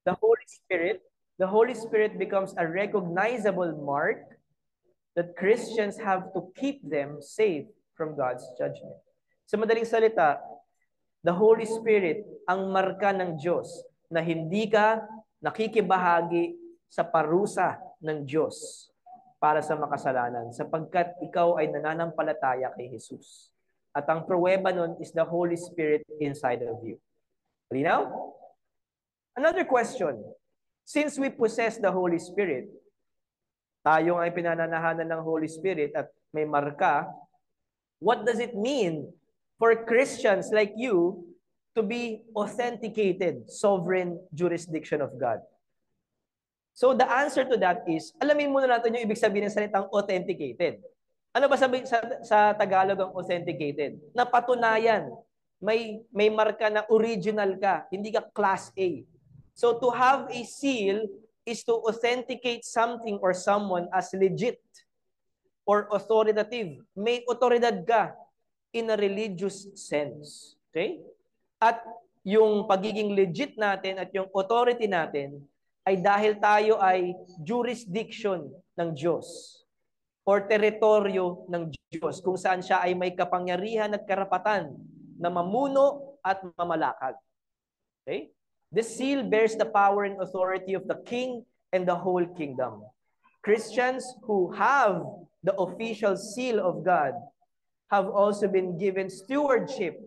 the Holy Spirit, the Holy Spirit becomes a recognizable mark that Christians have to keep them safe from God's judgment. Sa madaling salita, the Holy Spirit ang marka ng Diyos na hindi ka nakikibahagi sa parusa ng Diyos para sa makasalanan sapagkat ikaw ay nananampalataya kay Jesus. At ang pruweba nun is the Holy Spirit inside of you. Linaw? Another question. Since we possess the Holy Spirit, tayo ay pinananahanan ng Holy Spirit at may marka, what does it mean for Christians like you to be authenticated sovereign jurisdiction of God? So the answer to that is, alamin muna natin yung ibig sabihin ng salitang authenticated. Ano ba sabi sa Tagalog ang authenticated? Napatunayan, may marka na original ka, hindi ka class A. So to have a seal is to authenticate something or someone as legit or authoritative. May otoridad ka in a religious sense. Okay? At yung pagiging legit natin at yung authority natin ay dahil tayo ay jurisdiction ng Diyos or teritoryo ng Diyos kung saan siya ay may kapangyarihan at karapatan na mamuno at mamalakad. Okay? This seal bears the power and authority of the king and the whole kingdom. Christians who have the official seal of God have also been given stewardship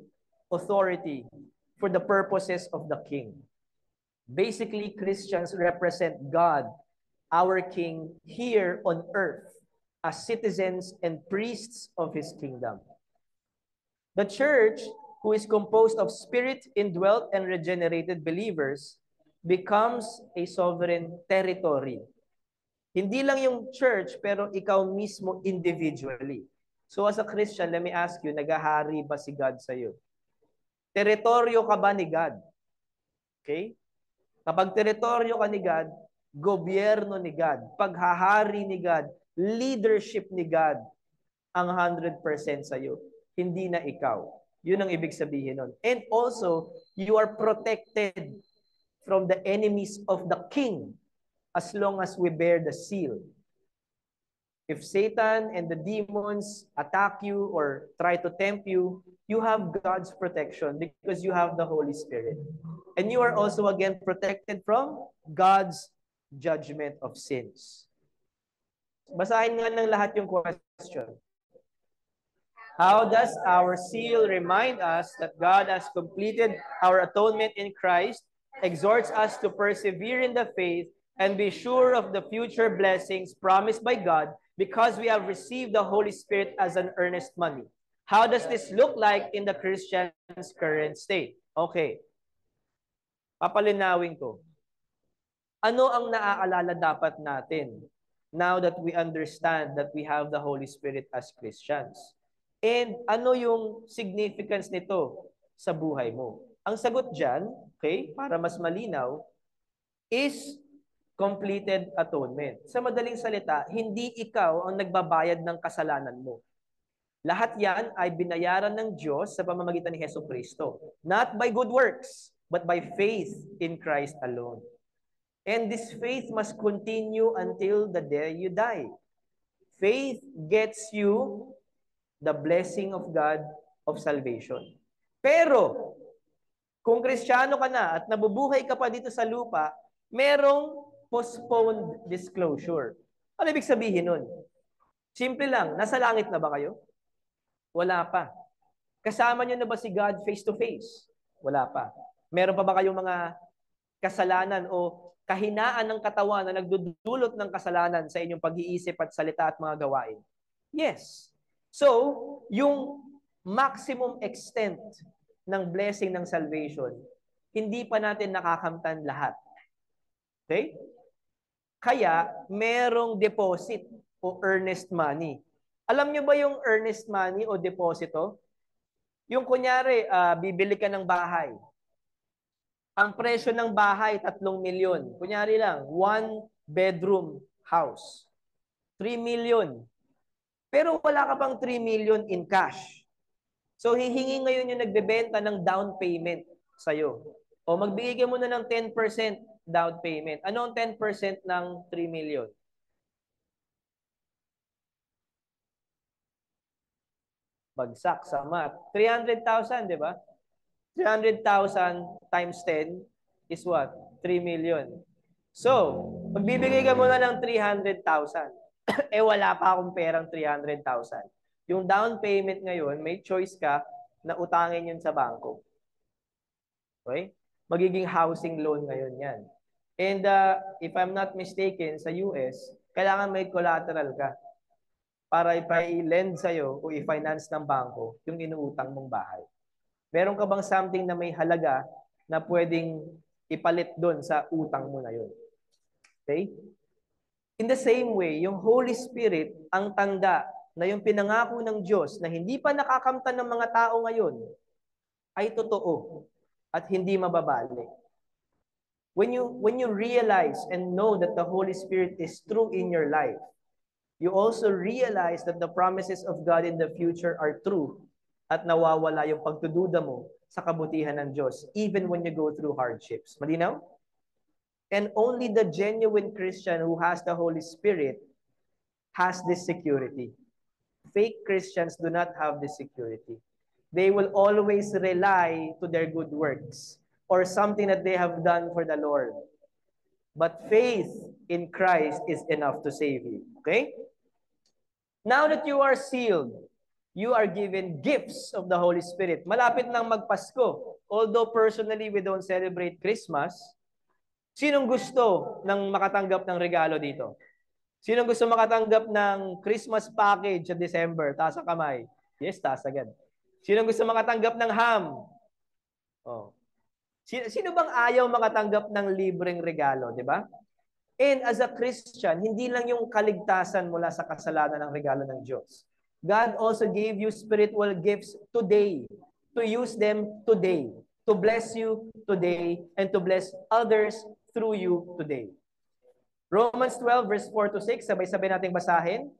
authority for the purposes of the king. Basically, Christians represent God, our King, here on earth as citizens and priests of His kingdom. The church, who is composed of spirit-indwelt and regenerated believers, becomes a sovereign territory. Hindi lang yung church, pero ikaw mismo individually. So as a Christian, let me ask you, nagahari ba si God sa iyo? Teritoryo ka ba ni God? Okay? Kapag teritoryo ka ni God, gobyerno ni God, paghahari ni God, leadership ni God, ang 100% sa iyo. Hindi na ikaw. Yun ang ibig sabihin nun. And also, you are protected from the enemies of the king as long as we bear the seal. If Satan and the demons attack you or try to tempt you, you have God's protection because you have the Holy Spirit. And you are also again protected from God's judgment of sins. Basahin nga ng lahat yung question. How does our seal remind us that God has completed our atonement in Christ, exhorts us to persevere in the faith, and be sure of the future blessings promised by God because we have received the Holy Spirit as an earnest money? How does this look like in the Christian's current state? Okay. Papalinawin ko. Ano ang naaalala dapat natin now that we understand that we have the Holy Spirit as Christians? And ano yung significance nito sa buhay mo? Ang sagot dyan, okay, para mas malinaw, is completed atonement. Sa madaling salita, hindi ikaw ang nagbabayad ng kasalanan mo. Lahat yan ay binayaran ng Diyos sa pamamagitan ni Hesus Kristo. Not by good works, but by faith in Christ alone. And this faith must continue until the day you die. Faith gets you the blessing of God of salvation. Pero, kung Kristiyano ka na at nabubuhay ka pa dito sa lupa, merong postponed disclosure. Ano ibig sabihin nun? Simple lang, nasa langit na ba kayo? Wala pa. Kasama nyo na ba si God face to face? Wala pa. Meron pa ba kayong mga kasalanan o kahinaan ng katawan na nagdudulot ng kasalanan sa inyong pag-iisip at salita at mga gawain? Yes. So, yung maximum extent ng blessing ng salvation, hindi pa natin nakakamtan lahat. Okay? Kaya, merong deposit o earnest money. Alam nyo ba yung earnest money o deposito? Yung kunyari, bibili ka ng bahay. Ang presyo ng bahay, 3 milyon. Kunyari lang, 1-bedroom house. 3 million. Pero wala ka pang 3 million in cash. So, hihingi ngayon yung nagbebenta ng down payment sa'yo. O magbigay ka muna ng 10% down payment. Ano ang 10% ng 3 million? Bagsak sa math. 300,000, di ba? 300,000 times 10 is what? 3 million. So, magbibigay ka muna ng 300,000. Eh, wala pa akong perang 300,000. Yung down payment ngayon, may choice ka na utangin yun sa bangko. Okay? Magiging housing loan ngayon yan. And if I'm not mistaken, sa US, kailangan may collateral ka para i-lend sa'yo o i-finance ng bangko yung inuutang mong bahay. Meron ka bang something na may halaga na pwedeng ipalit doon sa utang mo na yun? Okay? In the same way, yung Holy Spirit, ang tanda na yung pinangako ng Diyos na hindi pa nakakamtan ng mga tao ngayon ay totoo at hindi mababalik. When you realize and know that the Holy Spirit is true in your life, you also realize that the promises of God in the future are true at nawawala yung pagdududa mo sa kabutihan ng Diyos even when you go through hardships. Malinaw? And only the genuine Christian who has the Holy Spirit has this security. Fake Christians do not have this security. They will always rely to their good works or something that they have done for the Lord. But faith in Christ is enough to save you. Okay? Now that you are sealed, you are given gifts of the Holy Spirit. Malapit nang magpasko. Although personally we don't celebrate Christmas, sinong gusto ng makatanggap ng regalo dito? Sinong gusto makatanggap ng Christmas package sa December? Taas ang kamay. Yes, taas agad. Sinong gusto makatanggap ng ham? Oh. Sino bang ayaw makatanggap ng libreng regalo, di ba? And as a Christian, hindi lang yung kaligtasan mula sa kasalanan ng regalo ng Diyos. God also gave you spiritual gifts today, to use them today, to bless you today, and to bless others through you today. Romans 12 verse 4 to 6, sabay-sabay nating basahin.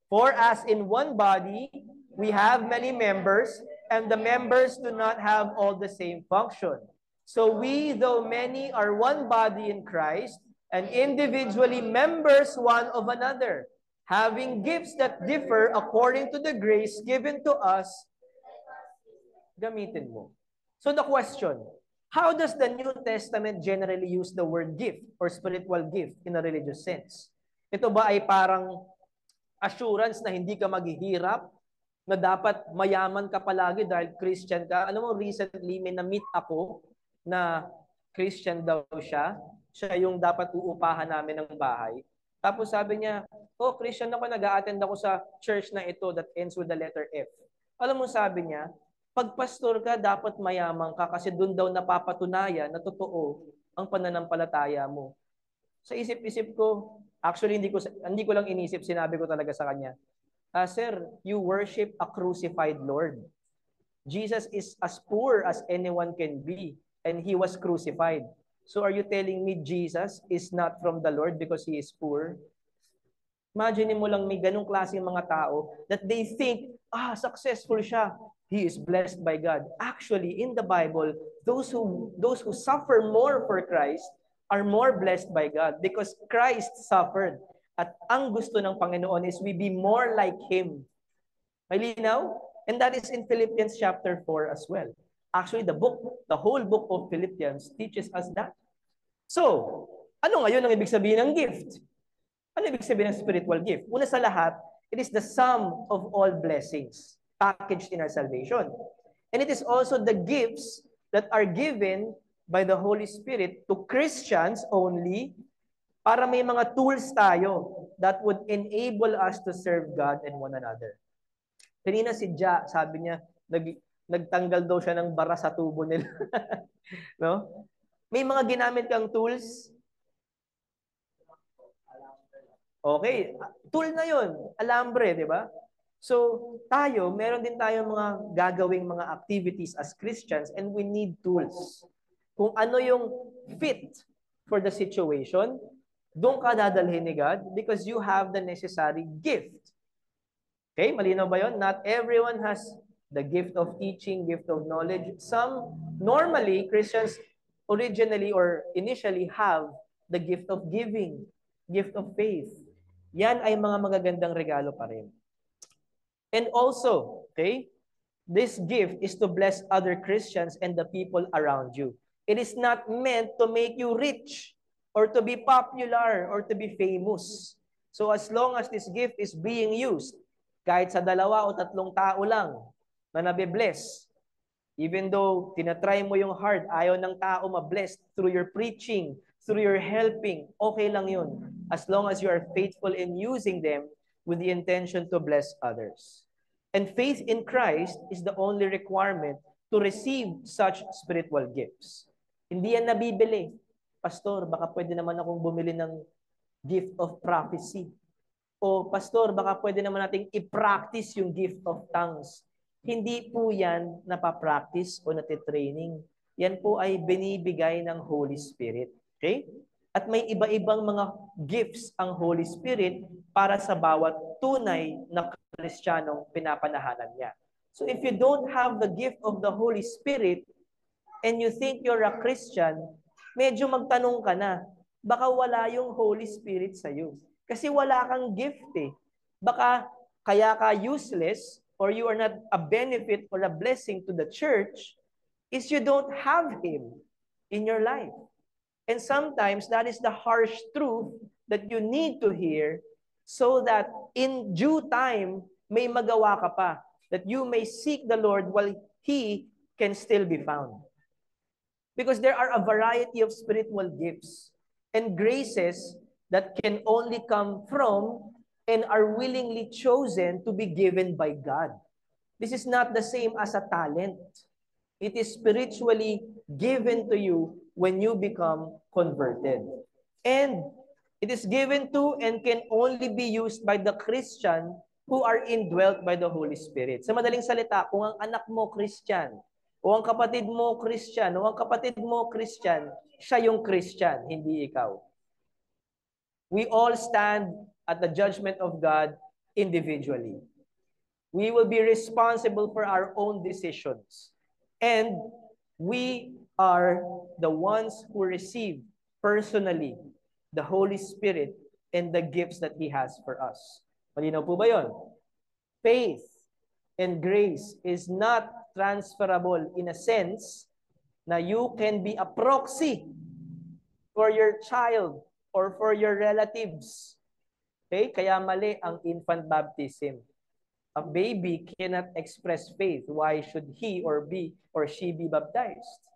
For as in one body, we have many members, and the members do not have all the same function. So we, though many, are one body in Christ, and individually members one of another, having gifts that differ according to the grace given to us, gamitin mo. So the question, how does the New Testament generally use the word gift or spiritual gift in a religious sense? Ito ba ay parang assurance na hindi ka maghihirap, na dapat mayaman ka palagi dahil Christian ka? Ano mo, recently may na-meet ako na Christian daw siya. Siya yung dapat uupahan namin ng bahay. Tapos sabi niya, oh, Christian ako, nag-a-attend ako sa church na ito that ends with the letter F. Alam mo, sabi niya, pag pastor ka, dapat mayaman ka kasi doon daw napapatunayan na totoo ang pananampalataya mo. Sa isip-isip ko, actually hindi ko lang inisip, sinabi ko talaga sa kanya, Sir, you worship a crucified Lord. Jesus is as poor as anyone can be, and He was crucified. So are you telling me Jesus is not from the Lord because He is poor? Imagine mo lang may ganung klaseng mga tao that they think, successful siya. He is blessed by God. Actually, in the Bible, those who suffer more for Christ are more blessed by God because Christ suffered. At ang gusto ng Panginoon is we be more like Him. May linaw? And that is in Philippians chapter 4 as well. Actually, the whole book of Philippians teaches us that. So, ano ngayon ang ibig sabihin ng gift? Ano ibig sabihin ng spiritual gift? Una sa lahat, it is the sum of all blessings packaged in our salvation. And it is also the gifts that are given by the Holy Spirit to Christians only para may mga tools tayo that would enable us to serve God and one another. Kanina si Ja, sabi niya, nagtanggal daw siya ng bara sa tubo nila. No? May mga ginamit kang tools? Okay, tool na yun, alambre, di ba? So, meron din tayong mga gagawing mga activities as Christians and we need tools. Kung ano yung fit for the situation, doon ka dadalhin ni God because you have the necessary gift. Okay, malinaw ba yun? Not everyone has the gift of teaching, gift of knowledge. Some, normally, Christians originally or initially have the gift of giving, gift of faith. Yan ay mga magagandang regalo pa rin. And also, okay, this gift is to bless other Christians and the people around you. It is not meant to make you rich or to be popular or to be famous. So as long as this gift is being used, kahit sa 2 o 3 tao lang na nabe-bless, even though tinatry mo yung heart, ayaw ng tao ma-bless through your preaching, through your helping, okay lang yun. As long as you are faithful in using them with the intention to bless others. And faith in Christ is the only requirement to receive such spiritual gifts. Hindi yan nabibili. Pastor, baka pwede naman akong bumili ng gift of prophecy. O pastor, baka pwede naman nating i-practice yung gift of tongues. Hindi po yan napapractice o natitraining. Yan po ay binibigay ng Holy Spirit. Okay? At may iba-ibang mga gifts ang Holy Spirit para sa bawat tunay na Kristiyanong pinapanahanan niya. So if you don't have the gift of the Holy Spirit and you think you're a Christian, medyo magtanong ka na, baka wala yung Holy Spirit sa iyo. Kasi wala kang gift eh. Baka kaya ka useless or you are not a benefit or a blessing to the church is you don't have Him in your life. And sometimes that is the harsh truth that you need to hear so that in due time, may magawa ka pa. That you may seek the Lord while He can still be found. Because there are a variety of spiritual gifts and graces that can only come from and are willingly chosen to be given by God. This is not the same as a talent. It is spiritually given to you when you become converted. And it is given to and can only be used by the Christian who are indwelt by the Holy Spirit. Sa madaling salita, kung ang anak mo Christian, o ang kapatid mo Christian, o ang kapatid mo Christian, siya yung Christian, hindi ikaw. We all stand at the judgment of God individually. We will be responsible for our own decisions. And we are the ones who receive personally the Holy Spirit and the gifts that He has for us. Malinaw po ba yun? Faith and grace is not transferable in a sense na you can be a proxy for your child or for your relatives. Okay? Kaya mali ang infant baptism. A baby cannot express faith. Why should he or she be baptized?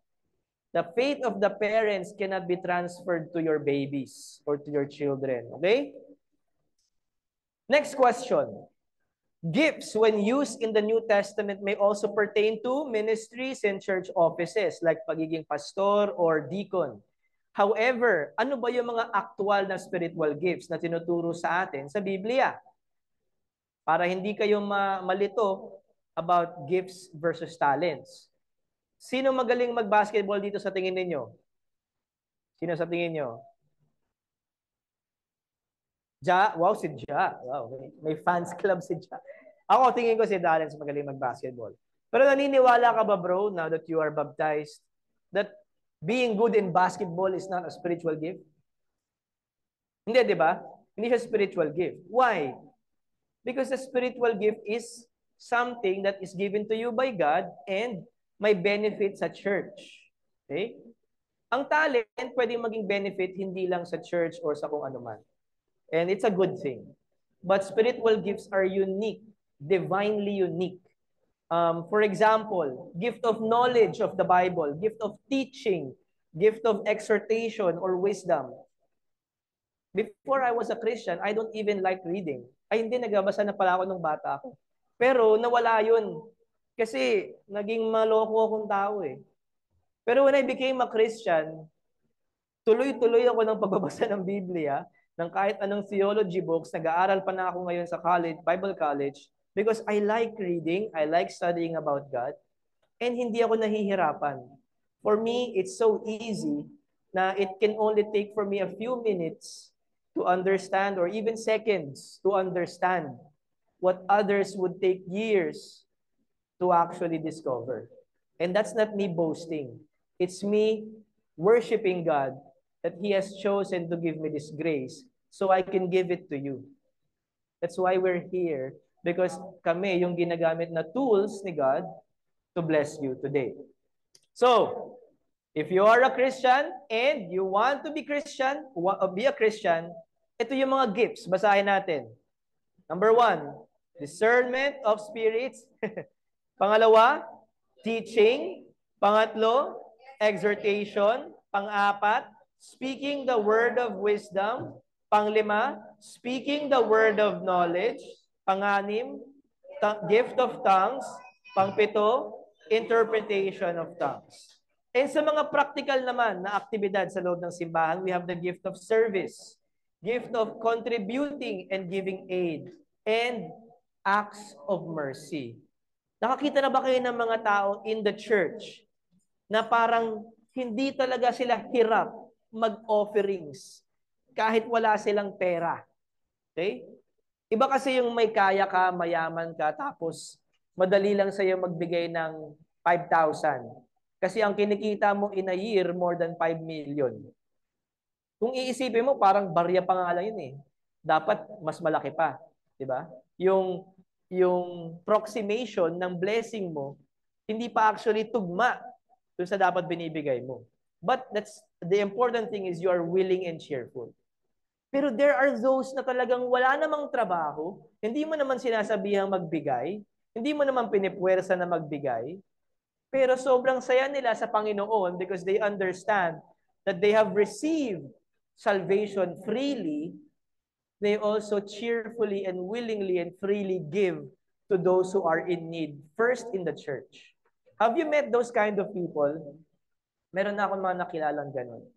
The faith of the parents cannot be transferred to your babies or to your children. Okay? Next question. Gifts, when used in the New Testament, may also pertain to ministries and church offices like pagiging pastor or deacon. However, ano ba yung mga actual na spiritual gifts na tinuturo sa atin sa Biblia? Para hindi kayo malito about gifts versus talents. Sino magaling mag-basketball dito sa tingin ninyo? Sino sa tingin nyo? Ja? Wow, si Ja. Wow, may fans club si Ja. Ako, tingin ko si Darren magaling mag-basketball. Pero naniniwala ka ba, bro, now that you are baptized, that being good in basketball is not a spiritual gift? Hindi, di ba? Hindi siya spiritual gift. Why? Because the spiritual gift is something that is given to you by God and may benefit sa church. Okay? Ang talent pwedeng maging benefit hindi lang sa church or sa kung ano man. And it's a good thing. But spiritual gifts are unique, divinely unique. For example, gift of knowledge of the Bible, gift of teaching, gift of exhortation or wisdom. Before I was a Christian, I don't even like reading. Ay, hindi, nagbabasa na pala ako nung bata ako. Pero nawala yun. Kasi naging maloko akong tao eh. Pero when I became a Christian, tuloy-tuloy ako ng pagbabasa ng Biblia, ng kahit anong theology books, nag-aaral pa na ako ngayon sa college, Bible college, because I like reading, I like studying about God, and hindi ako nahihirapan. For me, it's so easy na it can only take for me a few minutes to understand or even seconds to understand what others would take years to actually discover. And that's not me boasting. It's me worshiping God that He has chosen to give me this grace so I can give it to you. That's why we're here, because kami yung ginagamit na tools ni God to bless you today. So, if you are a Christian and you want to be Christian, be a Christian, ito yung mga gifts. Basahin natin. Number 1, discernment of spirits. Pangalawa, teaching. Pangatlo, exhortation. Pang-apat, speaking the word of wisdom. Pang-lima, speaking the word of knowledge. Pang-anim, gift of tongues. Pang-pito, interpretation of tongues. And sa mga practical naman na aktibidad sa loob ng simbahan, we have the gift of service, gift of contributing and giving aid, and acts of mercy. Nakakita na ba kayo ng mga tao in the church na parang hindi talaga sila hirap mag-offerings kahit wala silang pera? Okay? Iba kasi yung may kaya ka, mayaman ka, tapos madali lang sa'yo magbigay ng 5,000. Kasi ang kinikita mo in a year, more than 5 million. Kung iisipin mo, parang barya pa nga lang yun eh. Dapat mas malaki pa. Diba? Yung proximation ng blessing mo, hindi pa actually tugma dun sa dapat binibigay mo. But the important thing is you are willing and cheerful. Pero there are those na talagang wala namang trabaho, hindi mo naman sinasabihang magbigay, hindi mo naman pinipwersa na magbigay, pero sobrang saya nila sa Panginoon because they understand that they have received salvation freely. They also cheerfully and willingly and freely give to those who are in need, first in the church. Have you met those kind of people? Meron na akong mga nakilalang ganun.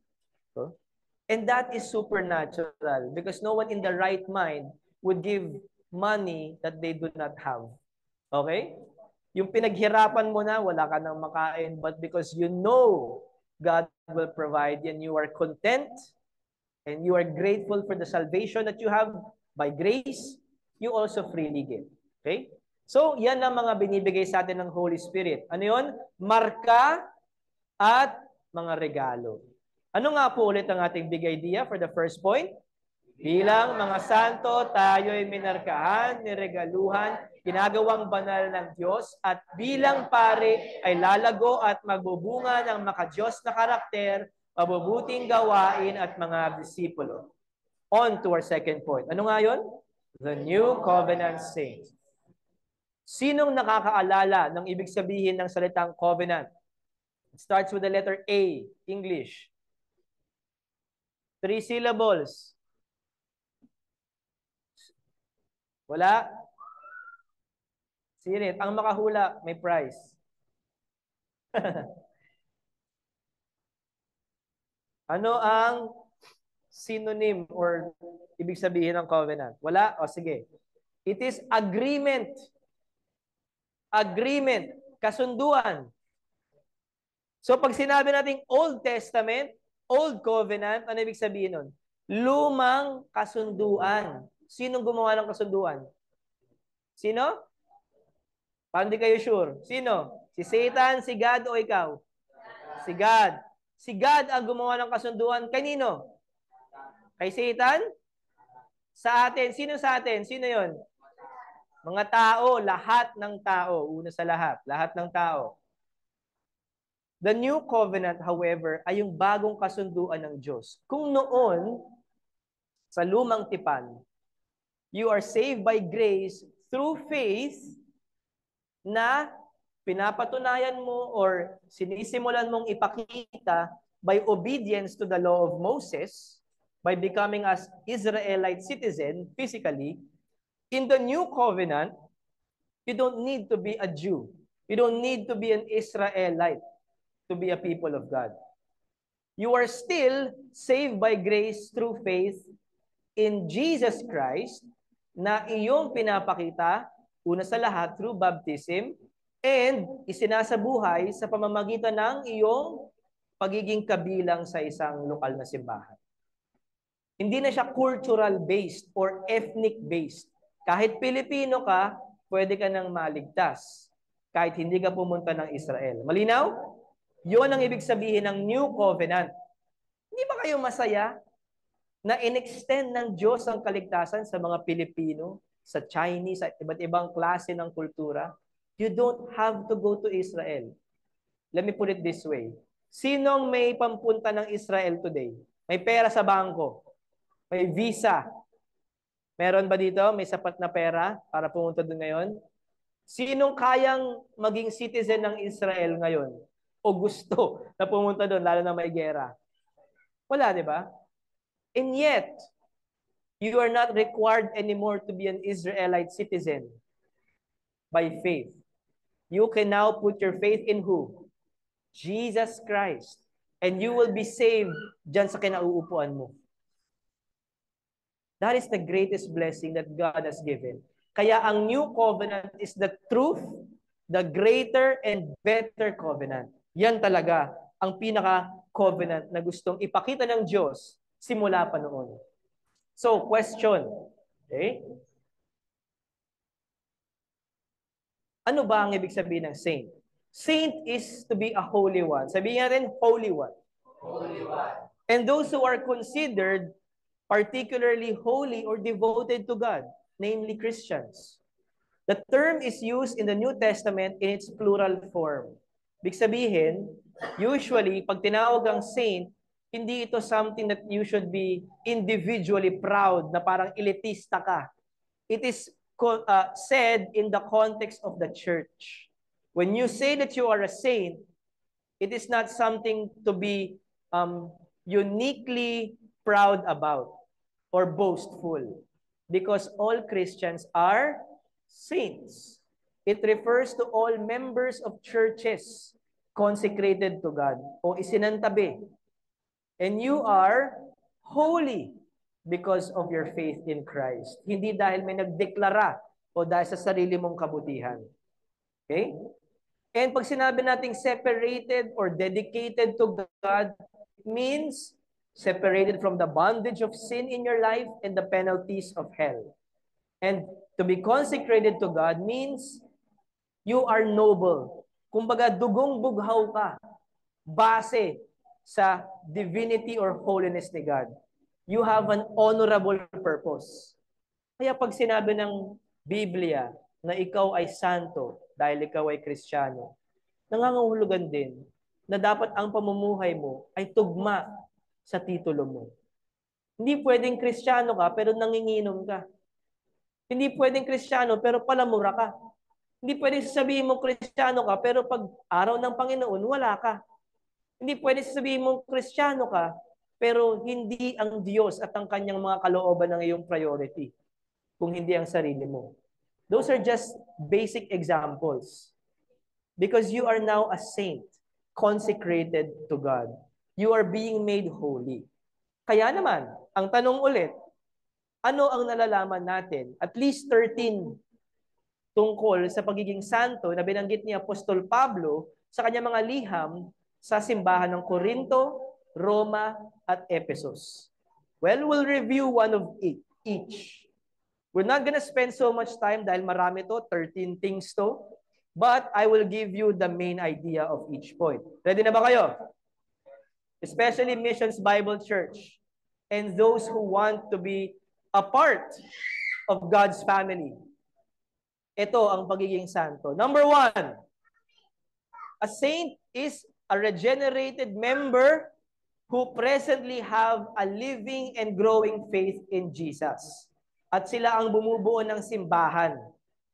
So, and that is supernatural because no one in the right mind would give money that they do not have. Okay? Yung pinaghirapan mo na, wala ka nang makain, but because you know God will provide and you are content and you are grateful for the salvation that you have by grace, you also freely give. Okay? So, yan ang mga binibigay sa atin ng Holy Spirit. Ano yun? Marka at mga regalo. Ano nga po ulit ang ating big idea for the first point? Bilang mga santo, tayo'y minarkahan, niregaluhan, ginagawang banal ng Diyos, at bilang pare ay lalago at magbubunga ng makadiyos na karakter, mabubuting gawain at mga disipulo. On to our second point. Ano nga yun? The New Covenant Saints. Sinong nakakaalala ng ibig sabihin ng salitang covenant? It starts with the letter A, English. 3 syllables. Wala? Sirit. Ang makahula, may prize. Ano ang synonym or ibig sabihin ng covenant? Wala? O sige. It is agreement. Agreement. Kasunduan. So pag sinabi nating Old Testament, Old Covenant, ano ibig sabihin nun? Lumang kasunduan. Sinong gumawa ng kasunduan? Sino? Paano di kayo sure? Sino? Si Satan, si God, o ikaw? Si God. Si God ang gumawa ng kasunduan. Kanino? Kay Satan? Sa atin. Sino sa atin? Sino yon? Mga tao. Lahat ng tao. Una sa lahat. Lahat ng tao. The New Covenant, however, ay yung bagong kasunduan ng Diyos. Kung noon, sa lumang tipan, you are saved by grace through faith na pinapatunayan mo or sinisimulan mong ipakita by obedience to the law of Moses, by becoming as Israelite citizen physically. In the New Covenant, you don't need to be a Jew. You don't need to be an Israelite to be a people of God. You are still saved by grace through faith in Jesus Christ na iyong pinapakita, una sa lahat, through baptism, and isinasabuhay sa pamamagitan ng iyong pagiging kabilang sa isang lokal na simbahan. Hindi na siya cultural-based or ethnic-based. Kahit Pilipino ka, pwede ka nang maligtas kahit hindi ka pumunta ng Israel. Malinaw? Yun ang ibig sabihin ng New Covenant. Hindi ba kayo masaya na in-extend ng Diyos ang kaligtasan sa mga Pilipino, sa Chinese, sa iba't ibang klase ng kultura? You don't have to go to Israel. Let me put it this way. Sinong may pampunta ng Israel today? May pera sa bangko. May visa. Meron ba dito? May sapat na pera para pumunta doon ngayon? Sinong kayang maging citizen ng Israel ngayon? O gusto na pumunta doon, lalo na may gera? Wala, di ba? And yet, you are not required anymore to be an Israelite citizen by faith. You can now put your faith in who? Jesus Christ. And you will be saved dyan sa kinauupuan mo. That is the greatest blessing that God has given. Kaya ang new covenant is the truth, the greater and better covenant. Yan talaga ang pinaka-covenant na gustong ipakita ng Diyos simula pa noon. So, question. Okay? Ano ba ang ibig sabihin ng saint? Saint is to be a holy one. Sabihin natin, holy one. Holy one. And those who are considered particularly holy or devoted to God, namely Christians. The term is used in the New Testament in its plural form. Ibig sabihin, usually, pag tinawag ang saint, hindi ito something that you should be individually proud na parang elitista ka. It is said in the context of the church. When you say that you are a saint, it is not something to be uniquely proud about or boastful, because all Christians are saints. It refers to all members of churches consecrated to God o isinantabi. And you are holy because of your faith in Christ. Hindi dahil may nagdeklara o dahil sa sarili mong kabutihan. Okay? And pag sinabi nating separated or dedicated to God, it means separated from the bondage of sin in your life and the penalties of hell. And to be consecrated to God means you are noble. Kumbaga, dugong bughaw ka base sa divinity or holiness ni God. You have an honorable purpose. Kaya pag sinabi ng Biblia na ikaw ay santo dahil ikaw ay Kristiyano, nangangahulugan din na dapat ang pamumuhay mo ay tugma sa titulo mo. Hindi pwedeng Kristiyano ka pero nanginginom ka. Hindi pwedeng Kristiyano pero palamura ka. Hindi pwedeng sasabihin mo Kristiyano ka pero pag araw ng Panginoon, wala ka. Hindi pwedeng sasabihin mo Kristiyano ka pero hindi ang Diyos at ang kanyang mga kalooban ang iyong priority kung hindi ang sarili mo. Those are just basic examples. Because you are now a saint, consecrated to God. You are being made holy. Kaya naman, ang tanong ulit, ano ang nalalaman natin? At least 13 tungkol sa pagiging santo na binanggit ni Apostol Pablo sa kanyang mga liham sa simbahan ng Corinto, Roma, at Ephesus. Well, we'll review one of each. We're not gonna spend so much time dahil marami to, 13 things to. But I will give you the main idea of each point. Ready na ba kayo? Especially Missions Bible Church and those who want to be a part of God's family. Ito ang pagiging santo. Number 1, a saint is a regenerated member who presently have a living and growing faith in Jesus. At sila ang bumubuo ng simbahan.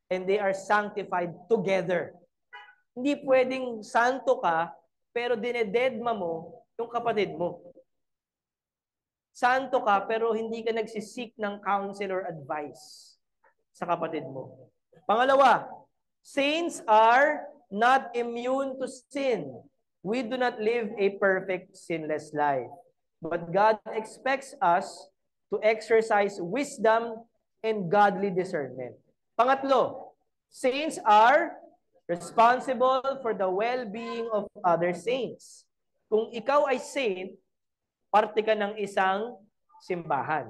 And they are sanctified together. Hindi pwedeng santo ka, pero dinededma mo yung kapatid mo. Santo ka, pero hindi ka nagsisik ng counsel or advice sa kapatid mo. Pangalawa, saints are not immune to sin. We do not live a perfect, sinless life. But God expects us to exercise wisdom and godly discernment. Pangatlo, saints are responsible for the well-being of other saints. Kung ikaw ay saint, parte ka ng isang simbahan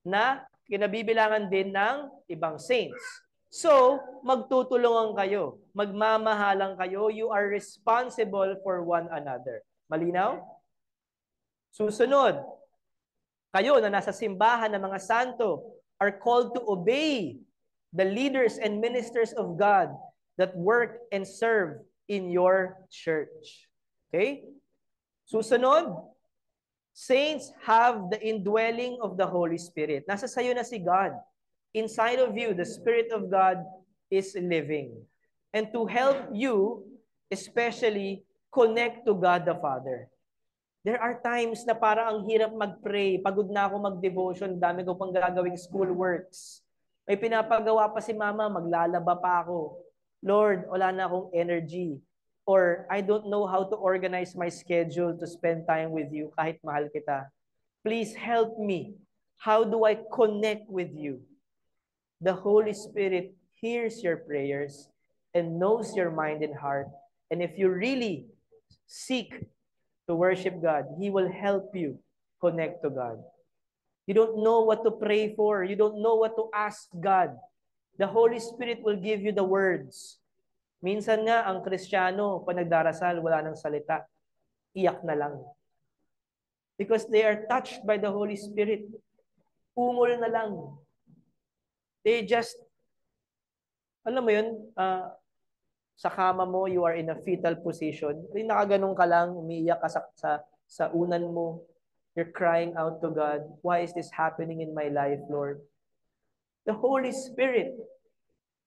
na kinabibilangan din ng ibang saints. So, magtutulungan kayo, magmamahalan kayo, you are responsible for one another. Malinaw? Susunod, kayo na nasa simbahan ng mga santo are called to obey the leaders and ministers of God that work and serve in your church. Okay? Susunod, saints have the indwelling of the Holy Spirit. Nasa sayo na si God. Inside of you, the Spirit of God is living. And to help you, especially, connect to God the Father. There are times na para ang hirap mag-pray, pagod na ako mag-devotion, dami ko pang gagawing school works. May pinapagawa pa si mama, maglalaba pa ako. Lord, wala na akong energy. Or I don't know how to organize my schedule to spend time with you kahit mahal kita. Please help me. How do I connect with you? The Holy Spirit hears your prayers and knows your mind and heart. And if you really seek to worship God, He will help you connect to God. You don't know what to pray for. You don't know what to ask God. The Holy Spirit will give you the words. Minsan nga, ang Kristiyano, pag nagdarasal, wala nang salita. Iyak na lang. Because they are touched by the Holy Spirit. Ungol na lang. They just, alam mo yun, sa kama mo, you are in a fetal position. Nakaganon ka lang, umiiyak ka sa unan mo. You're crying out to God, why is this happening in my life, Lord? The Holy Spirit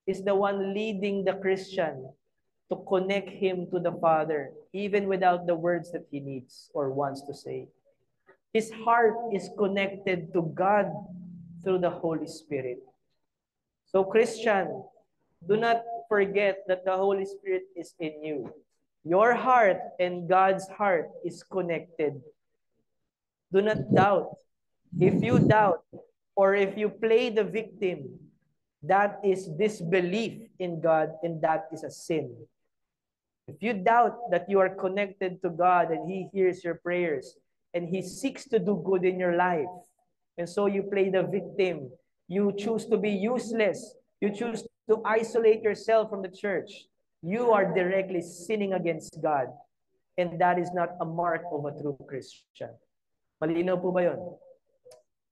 is the one leading the Christian to connect him to the Father, even without the words that he needs or wants to say. His heart is connected to God through the Holy Spirit. So, Christian, do not forget that the Holy Spirit is in you. Your heart and God's heart is connected. Do not doubt. If you doubt or if you play the victim, that is disbelief in God and that is a sin. If you doubt that you are connected to God and He hears your prayers and He seeks to do good in your life, and so you play the victim, you choose to be useless, you choose to isolate yourself from the church, you are directly sinning against God. And that is not a mark of a true Christian. Malinaw po ba yun?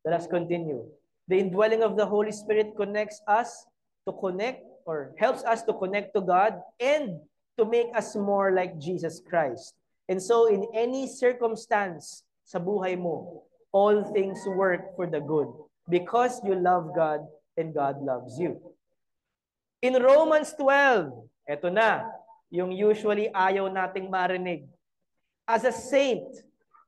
Let us continue. The indwelling of the Holy Spirit connects us to connect or helps us to connect to God and to make us more like Jesus Christ. And so in any circumstance sa buhay mo, all things work for the good because you love God and God loves you. In Romans 12, eto na, yung usually ayaw nating marinig. As a saint,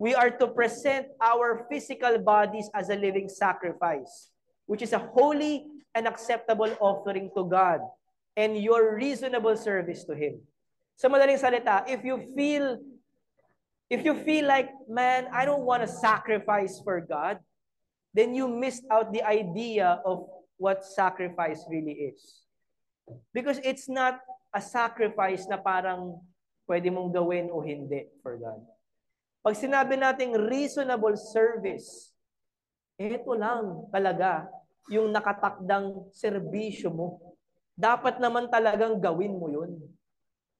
we are to present our physical bodies as a living sacrifice, which is a holy and acceptable offering to God and your reasonable service to Him. Sa madaling salita, if you feel like, man, I don't want to sacrifice for God, then you missed out the idea of what sacrifice really is. Because it's not a sacrifice na parang pwede mong gawin o hindi for God. Pag sinabi nating reasonable service, ito lang talaga yung nakatakdang serbisyo mo. Dapat naman talagang gawin mo yun.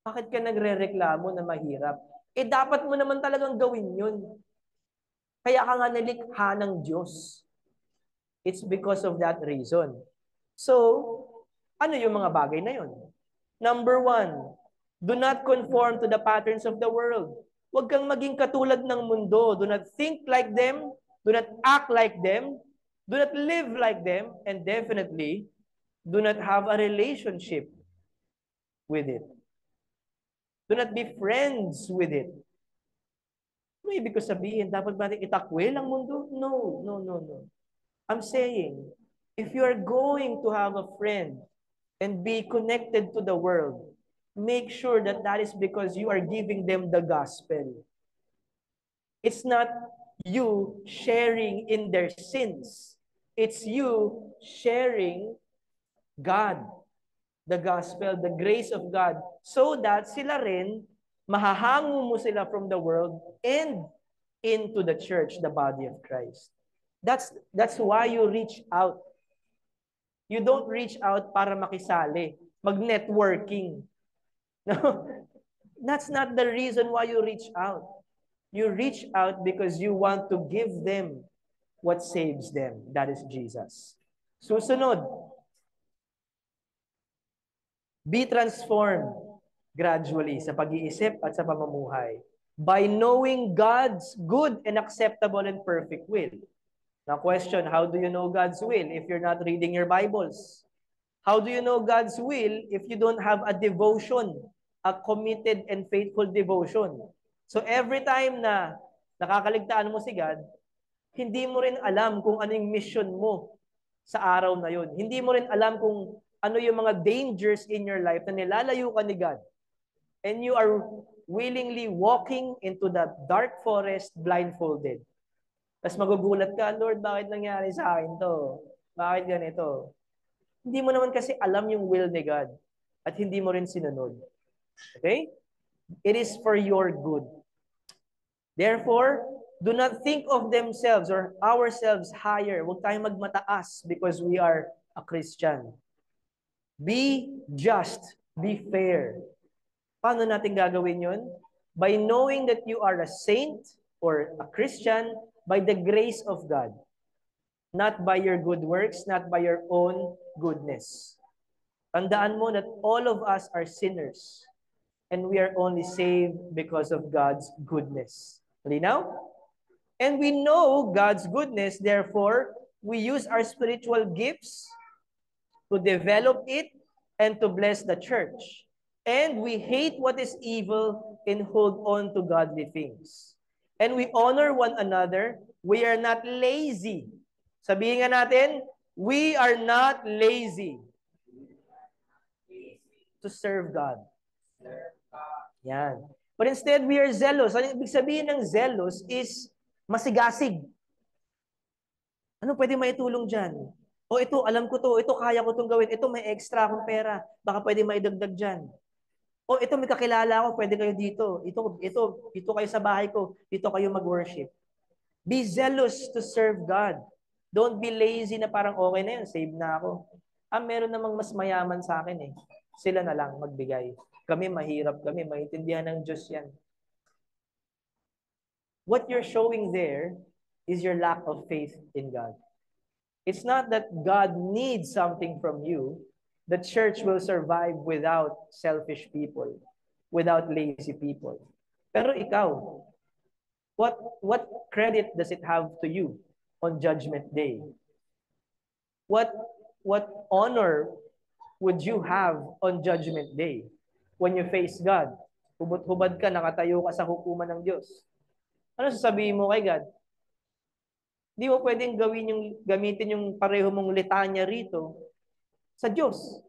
Bakit ka nagre-reklamo na mahirap? Dapat mo naman talagang gawin yun. Kaya ka nga nilikha ng Diyos. It's because of that reason. So, ano yung mga bagay na yun? Number 1, do not conform to the patterns of the world. Huwag kang maging katulad ng mundo. Do not think like them. Do not act like them. Do not live like them. And definitely, do not have a relationship with it. Do not be friends with it. Ano ibig ko sabihin? Dapat ba natin itakwil ang mundo? No, no, no, no. I'm saying, if you are going to have a friend and be connected to the world, make sure that that is because you are giving them the gospel. It's not you sharing in their sins. It's you sharing God, the gospel, the grace of God, so that sila rin, mahahango mo sila from the world and into the church, the body of Christ. That's why you reach out. You don't reach out para makisali, mag-networking. No, that's not the reason why you reach out. You reach out because you want to give them what saves them. That is Jesus. Susunod, be transformed gradually sa pag-iisip at sa pamumuhay by knowing God's good and acceptable and perfect will. Now question, how do you know God's will if you're not reading your Bibles? How do you know God's will if you don't have a devotion, a committed and faithful devotion? So every time na nakakaligtaan mo si God, hindi mo rin alam kung ano yung mission mo sa araw na yun. Hindi mo rin alam kung ano yung mga dangers in your life na nilalayo ka ni God. And you are willingly walking into the dark forest blindfolded. Tapos magugulat ka, Lord, bakit nangyari sa akin to? Bakit ganito? Hindi mo naman kasi alam yung will ni God at hindi mo rin sinunod. Okay? It is for your good. Therefore, do not think of themselves or ourselves higher. Huwag tayong magmataas because we are a Christian. Be just. Be fair. Paano natin gagawin yun? By knowing that you are a saint or a Christian by the grace of God. Not by your good works, not by your own goodness. Tandaan mo that all of us are sinners and we are only saved because of God's goodness. Linaw? And we know God's goodness, therefore, we use our spiritual gifts to develop it and to bless the church. And we hate what is evil and hold on to godly things. And we honor one another. We are not lazy. Sabihin nga natin, we are not lazy to serve God. Yan. But instead, we are zealous. Ang ibig sabihin ng zealous is masigasig. Ano pwede maitulong dyan? O ito, alam ko to. Ito, kaya ko itong gawin. Ito, may extra akong pera. Baka pwede maidagdag dyan. O ito, may kakilala ako. Pwede kayo dito. Ito kayo sa bahay ko. Dito kayo mag-worship. Be zealous to serve God. Don't be lazy na parang okay na yun, save na ako. Meron namang mas mayaman sa akin eh. Sila na lang magbigay. Kami mahirap kami, maintindihan ng Diyos yan. What you're showing there is your lack of faith in God. It's not that God needs something from you. The church will survive without selfish people, without lazy people. Pero ikaw, what credit does it have to you on Judgment Day? What honor would you have on Judgment Day when you face God? Hubad ka, nakatayo ka sa hukuman ng Diyos. Ano sasabihin mo kay God? Di mo pwedeng gamitin yung pareho mong litanya rito sa Diyos.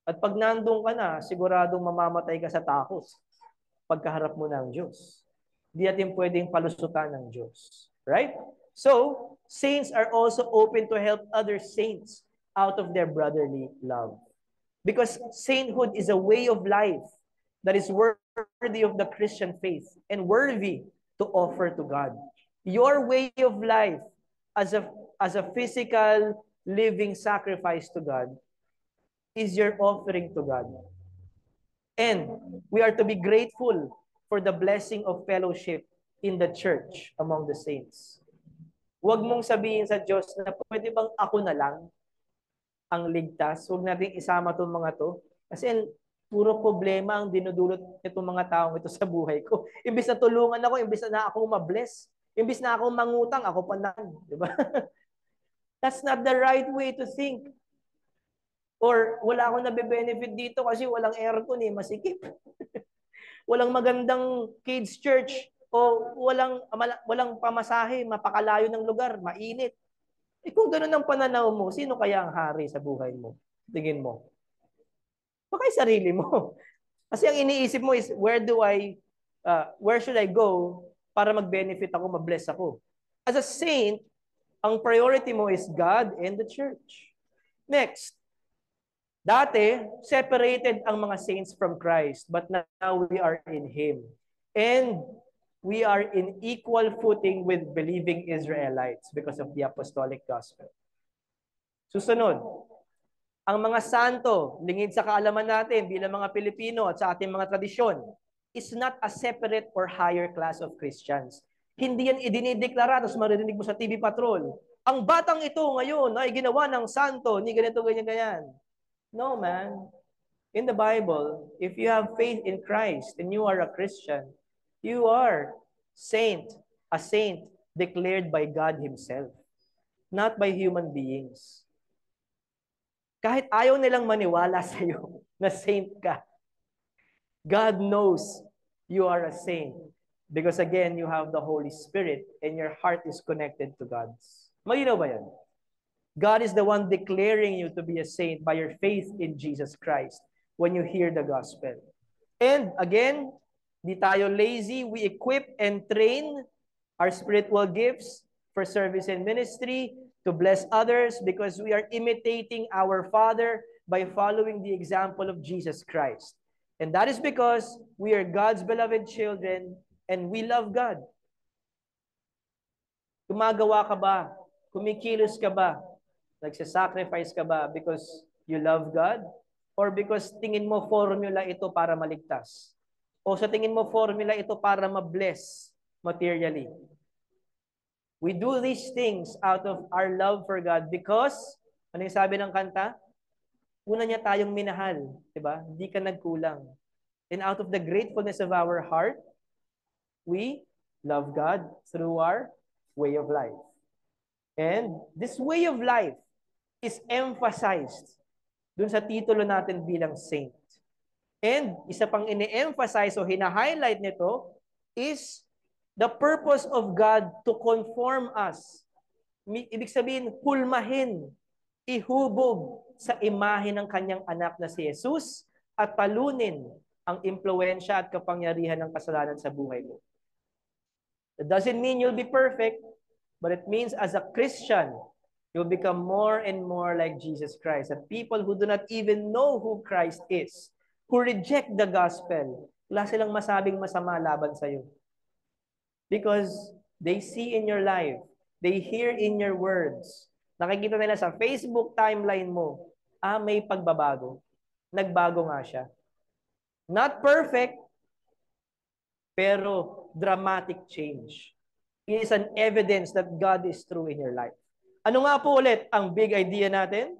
At pag nandun ka na, siguradong mamamatay ka sa takot pagkaharap mo ng Diyos. Di natin pwedeng palusutan ng Diyos. Right? So, saints are also open to help other saints out of their brotherly love. Because sainthood is a way of life that is worthy of the Christian faith and worthy to offer to God. Your way of life as a physical living sacrifice to God is your offering to God. And we are to be grateful for the blessing of fellowship in the church among the saints. Huwag mong sabihin sa Diyos na pwede bang ako na lang ang ligtas? Huwag natin isama itong mga to. Kasi puro problema ang dinudulot nitong mga taong ito sa buhay ko. Imbis na tulungan ako, imbis na ako mabless, imbis na ako mangutang, ako pa na. Diba? That's not the right way to think. Or wala akong nabe-benefit dito kasi walang aircon eh, masikip. Walang magandang kids church o walang pamasahe, mapakalayo ng lugar, mainit. Kung gano'n ang pananaw mo, sino kaya ang hari sa buhay mo? Tingin mo. Baka yung sarili mo. Kasi ang iniisip mo is, where should I go para mag-benefit ako, mag-bless ako? As a saint, ang priority mo is God and the church. Next. Dati, separated ang mga saints from Christ, but now we are in Him. And we are in equal footing with believing Israelites because of the apostolic gospel. Susunod, ang mga santo, lingid sa kaalaman natin bilang mga Pilipino at sa ating mga tradisyon, is not a separate or higher class of Christians. Hindi yan idinideklara, tapos maririnig mo sa TV Patrol. Ang batang ito ngayon ay ginawa ng santo, ni ganito, ganyan, ganyan. No, man. In the Bible, if you have faith in Christ and you are a Christian, you are a saint declared by God Himself, not by human beings. Kahit ayaw nilang maniwala sa iyo na saint ka, God knows you are a saint. Because again, you have the Holy Spirit and your heart is connected to God's. Malinaw ba yan? God is the one declaring you to be a saint by your faith in Jesus Christ when you hear the gospel. And again, di tayo lazy. We equip and train our spiritual gifts for service and ministry to bless others because we are imitating our Father by following the example of Jesus Christ. And that is because we are God's beloved children and we love God. Gumagawa ka ba? Kumikilos ka ba? Nagsasacrifice ka ba because you love God? Or because tingin mo formula ito para maligtas? O sa tingin mo formula ito para ma-bless materially? We do these things out of our love for God because, ano yung sabi ng kanta? Una niya tayong minahal, di ba? Hindi ka nagkulang. And out of the gratefulness of our heart, we love God through our way of life. And this way of life is emphasized dun sa titulo natin bilang saint. And isa pang ini-emphasize o hina-highlight nito is the purpose of God to conform us. Ibig sabihin, hulmahin, ihubog sa imahe ng kanyang anak na si Jesus at talunin ang impluensya at kapangyarihan ng kasalanan sa buhay mo. It doesn't mean you'll be perfect, but it means as a Christian, you'll become more and more like Jesus Christ. And people who do not even know who Christ is, who reject the gospel, wala silang masabing masama laban sa iyo. Because they see in your life, they hear in your words, nakikita nila sa Facebook timeline mo, may pagbabago. Nagbago nga siya. Not perfect, pero dramatic change. It is an evidence that God is true in your life. Ano nga po ulit ang big idea natin?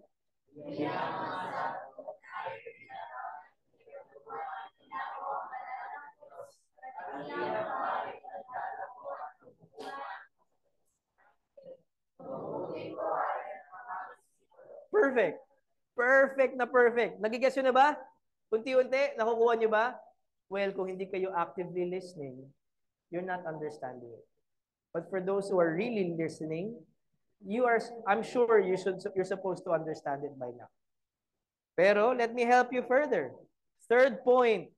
Perfect. Perfect na perfect. Nagigets nyo na ba? Unti-unti, nakukuha nyo ba? Well, kung hindi kayo actively listening, you're not understanding it. But for those who are really listening, I'm sure you're supposed to understand it by now. Pero let me help you further. Third point,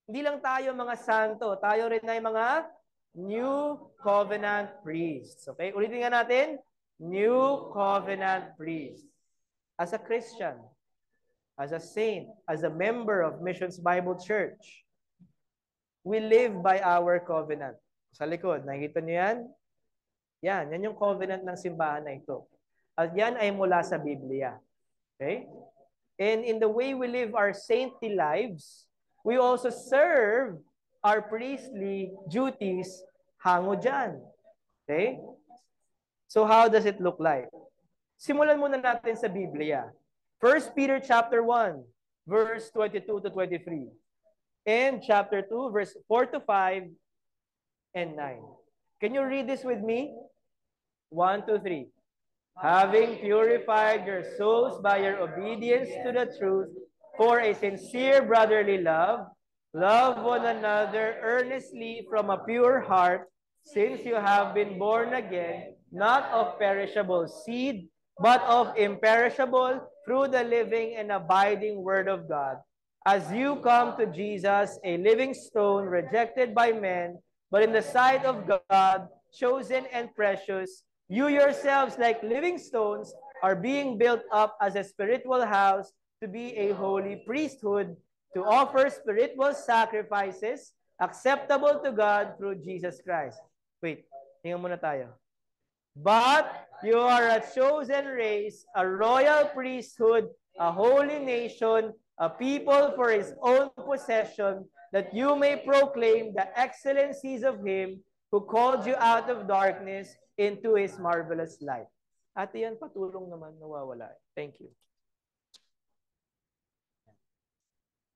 hindi lang tayo mga santo, tayo rin ay mga New Covenant priests. Okay? Ulitin nga natin, New Covenant priests. As a Christian, as a saint, as a member of Missions Bible Church, we live by our covenant. Sa likod, nakikita niyo yan? Yan yung covenant ng simbahan na ito. At yan ay mula sa Biblia. Okay? And in the way we live our saintly lives, we also serve our priestly duties hango dyan. Okay? So how does it look like? Simulan muna natin sa Biblia. 1 Peter chapter 1, verse 22 to 23. And chapter 2, verse 4 to 5 and 9. Can you read this with me? 1, 2, 3. Having purified your souls by your obedience to the truth for a sincere brotherly love, love one another earnestly from a pure heart, since you have been born again, not of perishable seed, but of imperishable, through the living and abiding word of God. As you come to Jesus, a living stone rejected by men, but in the sight of God, chosen and precious, you yourselves, like living stones, are being built up as a spiritual house to be a holy priesthood, to offer spiritual sacrifices acceptable to God through Jesus Christ. Wait, tingnan muna tayo. But you are a chosen race, a royal priesthood, a holy nation, a people for his own possession, that you may proclaim the excellencies of Him who called you out of darkness into His marvelous light. At yan, patulong naman, nawawala. Thank you.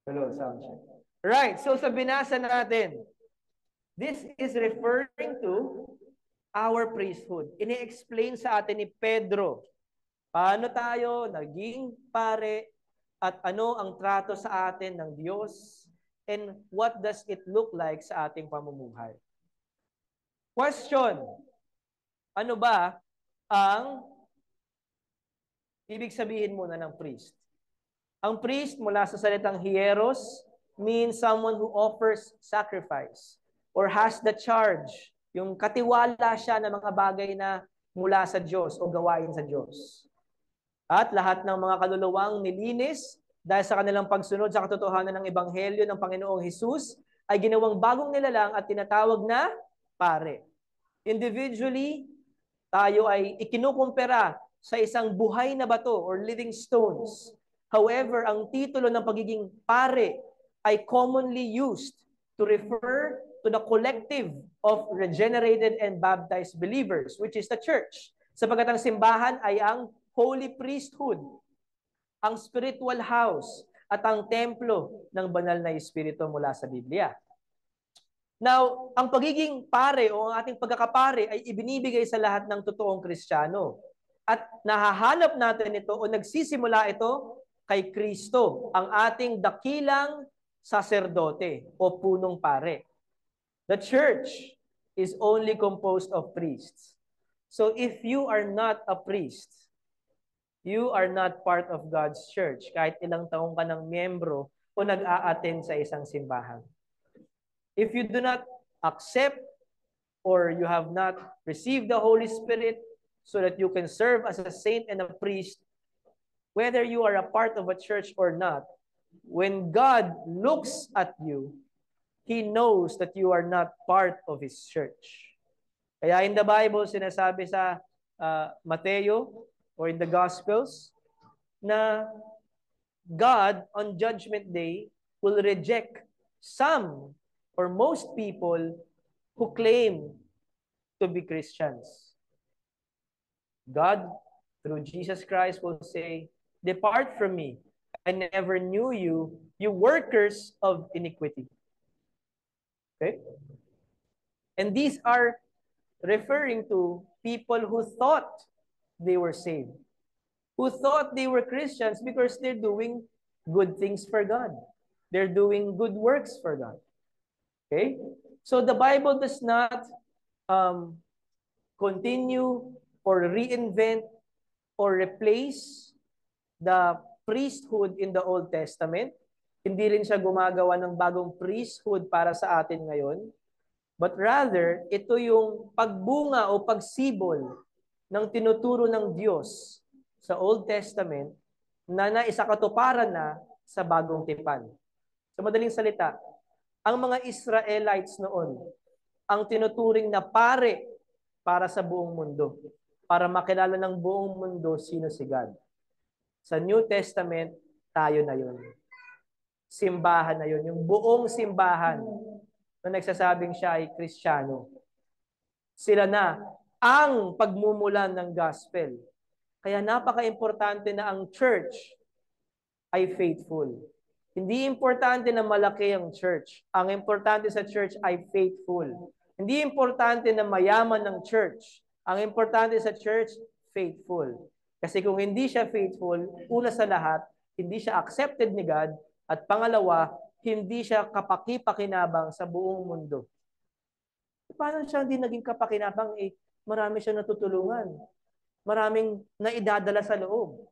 Hello, sound check. Right, so sa binasa natin, this is referring to our priesthood. Ini-explain sa atin ni Pedro, paano tayo naging pare at ano ang trato sa atin ng Diyos and what does it look like sa ating pamumuhay. Question, ano ba ang ibig sabihin muna ng priest? Ang priest mula sa salitang hieros means someone who offers sacrifice or has the charge, yung katiwala siya ng mga bagay na mula sa Diyos o gawain sa Diyos. At lahat ng mga kaluluwang nilinis dahil sa kanilang pagsunod sa katotohanan ng Ebanghelyo ng Panginoong Hesus ay ginawang bagong nilalang at tinatawag na pare. Individually, tayo ay ikinukumpara sa isang buhay na bato or living stones. However, ang titulo ng pagiging pare ay commonly used to refer to the collective of regenerated and baptized believers, which is the church. Sapagkat ang simbahan ay ang holy priesthood, ang spiritual house, at ang templo ng banal na espiritu mula sa Biblia. Now, ang pagiging pare o ang ating pagkakapare ay ibinibigay sa lahat ng totoong Kristiyano. At nahahanap natin ito o nagsisimula ito kay Kristo, ang ating dakilang saserdote o punong pare. The church is only composed of priests. So if you are not a priest, you are not part of God's church kahit ilang taong ka ng miyembro o nag-a-attend sa isang simbahan. If you do not accept or you have not received the Holy Spirit so that you can serve as a saint and a priest, whether you are a part of a church or not, when God looks at you, He knows that you are not part of His church. Kaya in the Bible, sinasabi sa Mateo or in the Gospels na God on Judgment Day will reject some or most people who claim to be Christians. God, through Jesus Christ, will say, "Depart from me, I never knew you, you workers of iniquity." Okay? And these are referring to people who thought they were saved, who thought they were Christians because they're doing good things for God. They're doing good works for God. Okay? So the Bible does not continue or reinvent or replace the priesthood in the Old Testament. Hindi rin siya gumagawa ng bagong priesthood para sa atin ngayon. But rather, ito yung pagbunga o pagsibol ng tinuturo ng Diyos sa Old Testament na naisakatuparan na sa bagong tipan. Sa madaling salita, ang mga Israelites noon, ang tinuturing na pare para sa buong mundo, para makilala ng buong mundo sino si God. Sa New Testament, tayo na yun. Simbahan na yun. Yung buong simbahan na nagsasabing siya ay Kristiyano. Sila na ang pagmumulan ng gospel. Kaya napaka-importante na ang church ay faithful. Hindi importante na malaki ang church. Ang importante sa church ay faithful. Hindi importante na mayaman ng church. Ang importante sa church, faithful. Kasi kung hindi siya faithful, una sa lahat, hindi siya accepted ni God, at pangalawa, hindi siya kapaki-pakinabang sa buong mundo. Paano siya hindi naging kapakinabang? Marami siyang natutulungan. Maraming naidadala sa loob.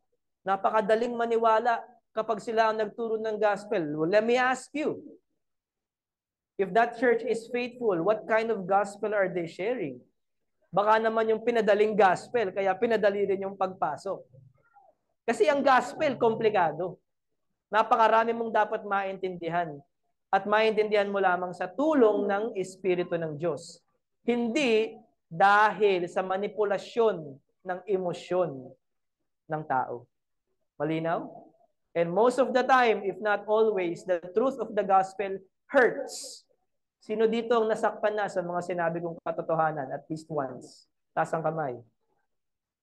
Napakadaling maniwala kapag sila ang nagturo ng gospel. Well, let me ask you, if that church is faithful, what kind of gospel are they sharing? Baka naman yung pinadaling gospel, kaya pinadali rin yung pagpasok. Kasi ang gospel, komplikado. Napakarami mong dapat maintindihan. At maintindihan mo lamang sa tulong ng Espiritu ng Diyos. Hindi dahil sa manipulasyon ng emosyon ng tao. Malinaw? And most of the time, if not always, the truth of the gospel hurts. Sino dito ang nasakpan na sa mga sinabi kong katotohanan at least once? Taas ang kamay.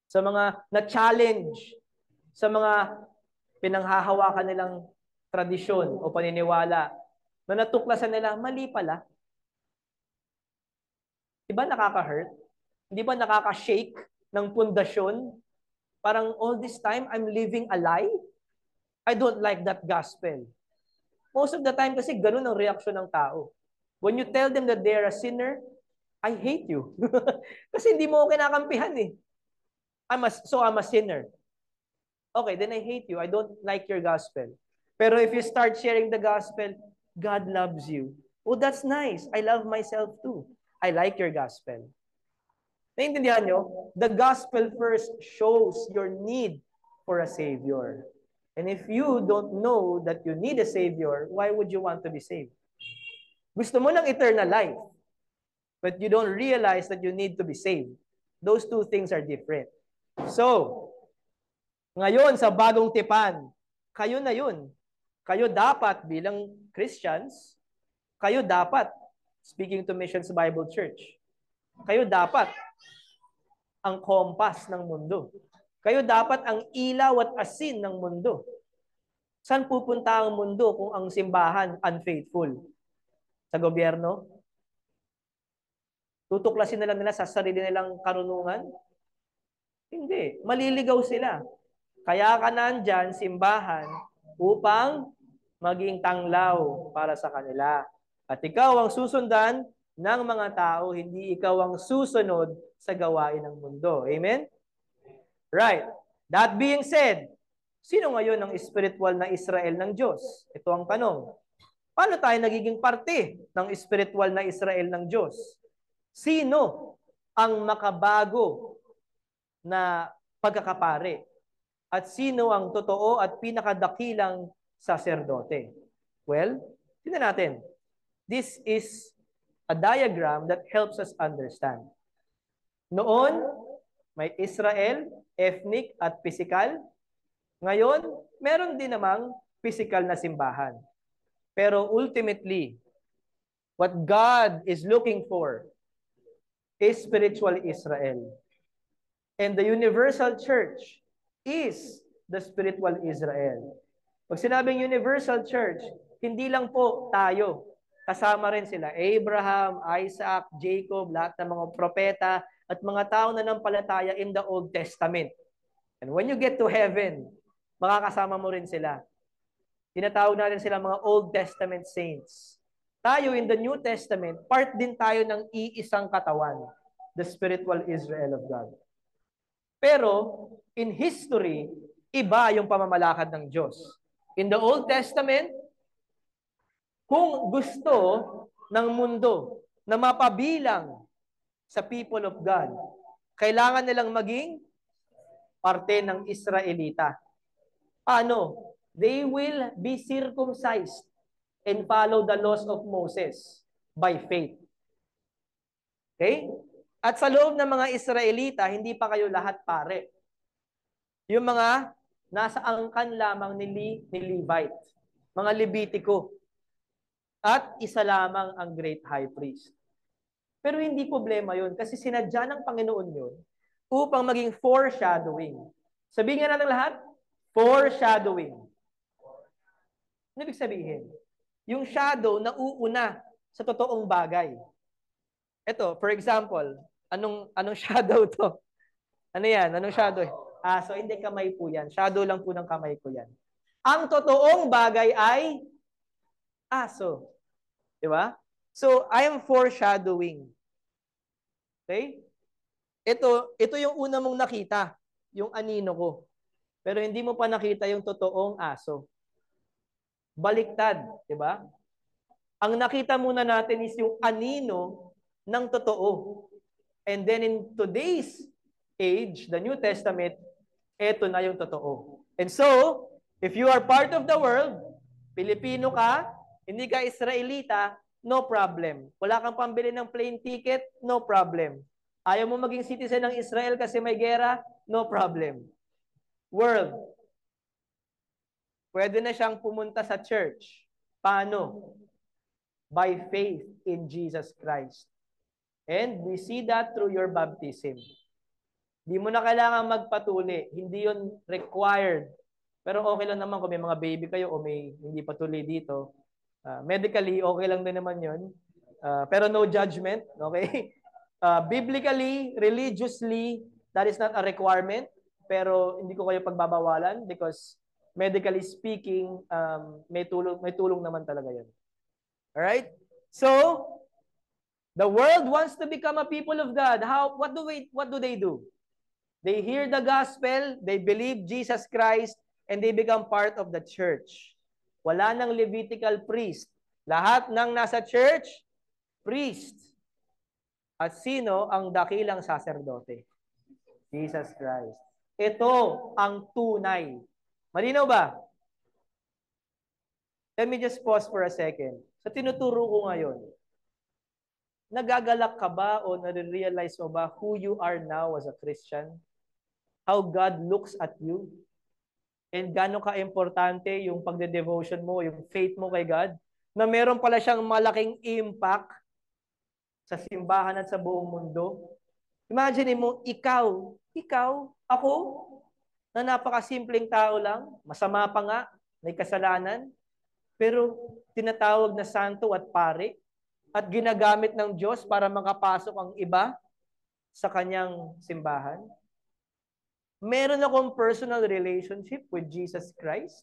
Sa mga na-challenge, sa mga pinanghahawakan nilang tradisyon o paniniwala, na natuklasan nila, mali pala. Di ba nakaka-hurt? Hindi ba nakaka-shake ng pundasyon? Parang all this time, I'm living a lie? I don't like that gospel. Most of the time kasi ganun ang reaksyon ng tao. When you tell them that they're a sinner, I hate you. Kasi hindi mo ako kinakampihan eh. So I'm a sinner. Okay, then I hate you. I don't like your gospel. Pero if you start sharing the gospel, God loves you. Oh, that's nice. I love myself too. I like your gospel. Naintindihan nyo? The gospel first shows your need for a Savior. And if you don't know that you need a Savior, why would you want to be saved? Gusto mo ng eternal life, but you don't realize that you need to be saved. Those two things are different. So, ngayon sa bagong tipan, kayo na yun. Kayo dapat bilang Christians, kayo dapat, speaking to Missions Bible Church, kayo dapat ang kompas ng mundo. Kayo dapat ang ilaw at asin ng mundo. Saan pupunta ang mundo kung ang simbahan unfaithful? Sa gobyerno? Tutuklasin na lang nila sa sarili nilang karunungan? Hindi. Maliligaw sila. Kaya ka nandyan, simbahan, upang maging tanglaw para sa kanila. At ikaw ang susundan ng mga tao, hindi ikaw ang susunod sa gawain ng mundo. Amen? Right. That being said, sino ngayon ang spiritual na Israel ng Diyos? Ito ang tanong. Paano tayo nagiging parte ng spiritual na Israel ng Diyos? Sino ang makabago na pagkakapare? At sino ang totoo at pinakadakilang saserdote? Well, tingnan natin. This is a diagram that helps us understand. Noon, may Israel, ethnic at physical. Ngayon, meron din namang physical na simbahan. Pero ultimately, what God is looking for is spiritual Israel. And the universal church is the spiritual Israel. Pag sinabing universal church, hindi lang po tayo. Kasama rin sila Abraham, Isaac, Jacob, lahat ng mga propeta at mga tao na nampalataya in the Old Testament. And when you get to heaven, makakasama mo rin sila. Tinatawag natin sila mga Old Testament saints. Tayo in the New Testament, part din tayo ng iisang katawan, the spiritual Israel of God. Pero, in history, iba yung pamamalakad ng Diyos. In the Old Testament, kung gusto ng mundo na mapabilang sa people of God, kailangan nilang maging parte ng Israelita. Paano? They will be circumcised and follow the laws of Moses by faith. Okay? At sa loob ng mga Israelita, hindi pa kayo lahat pare. Yung mga nasa angkan lamang ni Levite, mga Levitico. At isa lamang ang great high priest. Pero hindi problema yun kasi sinadya ng Panginoon yun upang maging foreshadowing. Sabihin nga natin lahat, foreshadowing. Ano ibig sabihin? Yung shadow na uuna sa totoong bagay. Ito, for example, anong shadow to? Ano yan? Anong shadow? So hindi kamay po yan. Shadow lang po ng kamay ko yan. Ang totoong bagay ay aso. Di ba? So, I am foreshadowing. Okay? Ito yung una mong nakita, yung anino ko. Pero hindi mo pa nakita yung totoong aso. Baliktad, di ba? Ang nakita muna natin is yung anino ng totoo. And then in today's age, the New Testament, eto na yung totoo. And so, if you are part of the world, Pilipino ka, hindi ka Israelita, no problem. Wala kang pambili ng plane ticket, no problem. Ayaw mo maging citizen ng Israel kasi may gera, no problem. World, pwede na siyang pumunta sa church. Paano? by faith in Jesus Christ. And we see that through your baptism. Hindi mo na kailangan magpatuli. Hindi yun required. Pero okay lang naman kung may mga baby kayo o may hindi patuli dito. Medically, okay lang din naman yun. Pero no judgment. Okay? Biblically, religiously, that is not a requirement. Pero hindi ko kayo pagbabawalan because medically speaking, may tulong naman talaga yun. Alright? So, the world wants to become a people of God. What do they do? They hear the gospel, they believe Jesus Christ, and they become part of the church. Wala nang Levitical priest. Lahat ng nasa church, priest. At sino ang dakilang saserdote? Jesus Christ. Ito ang tunay. Malinaw ba? Let me just pause for a second. Sa tinuturo ko ngayon, nagagalak ka ba o nare-realize mo ba who you are now as a Christian? How God looks at you? And gaano ka-importante yung pagde-devotion mo, yung faith mo kay God, na meron pala siyang malaking impact sa simbahan at sa buong mundo. Imagine mo, ikaw, ako, na napakasimpleng tao lang, masama pa nga, may kasalanan, pero tinatawag na santo at pare, at ginagamit ng Diyos para makapasok ang iba sa kanyang simbahan. Meron akong personal relationship with Jesus Christ.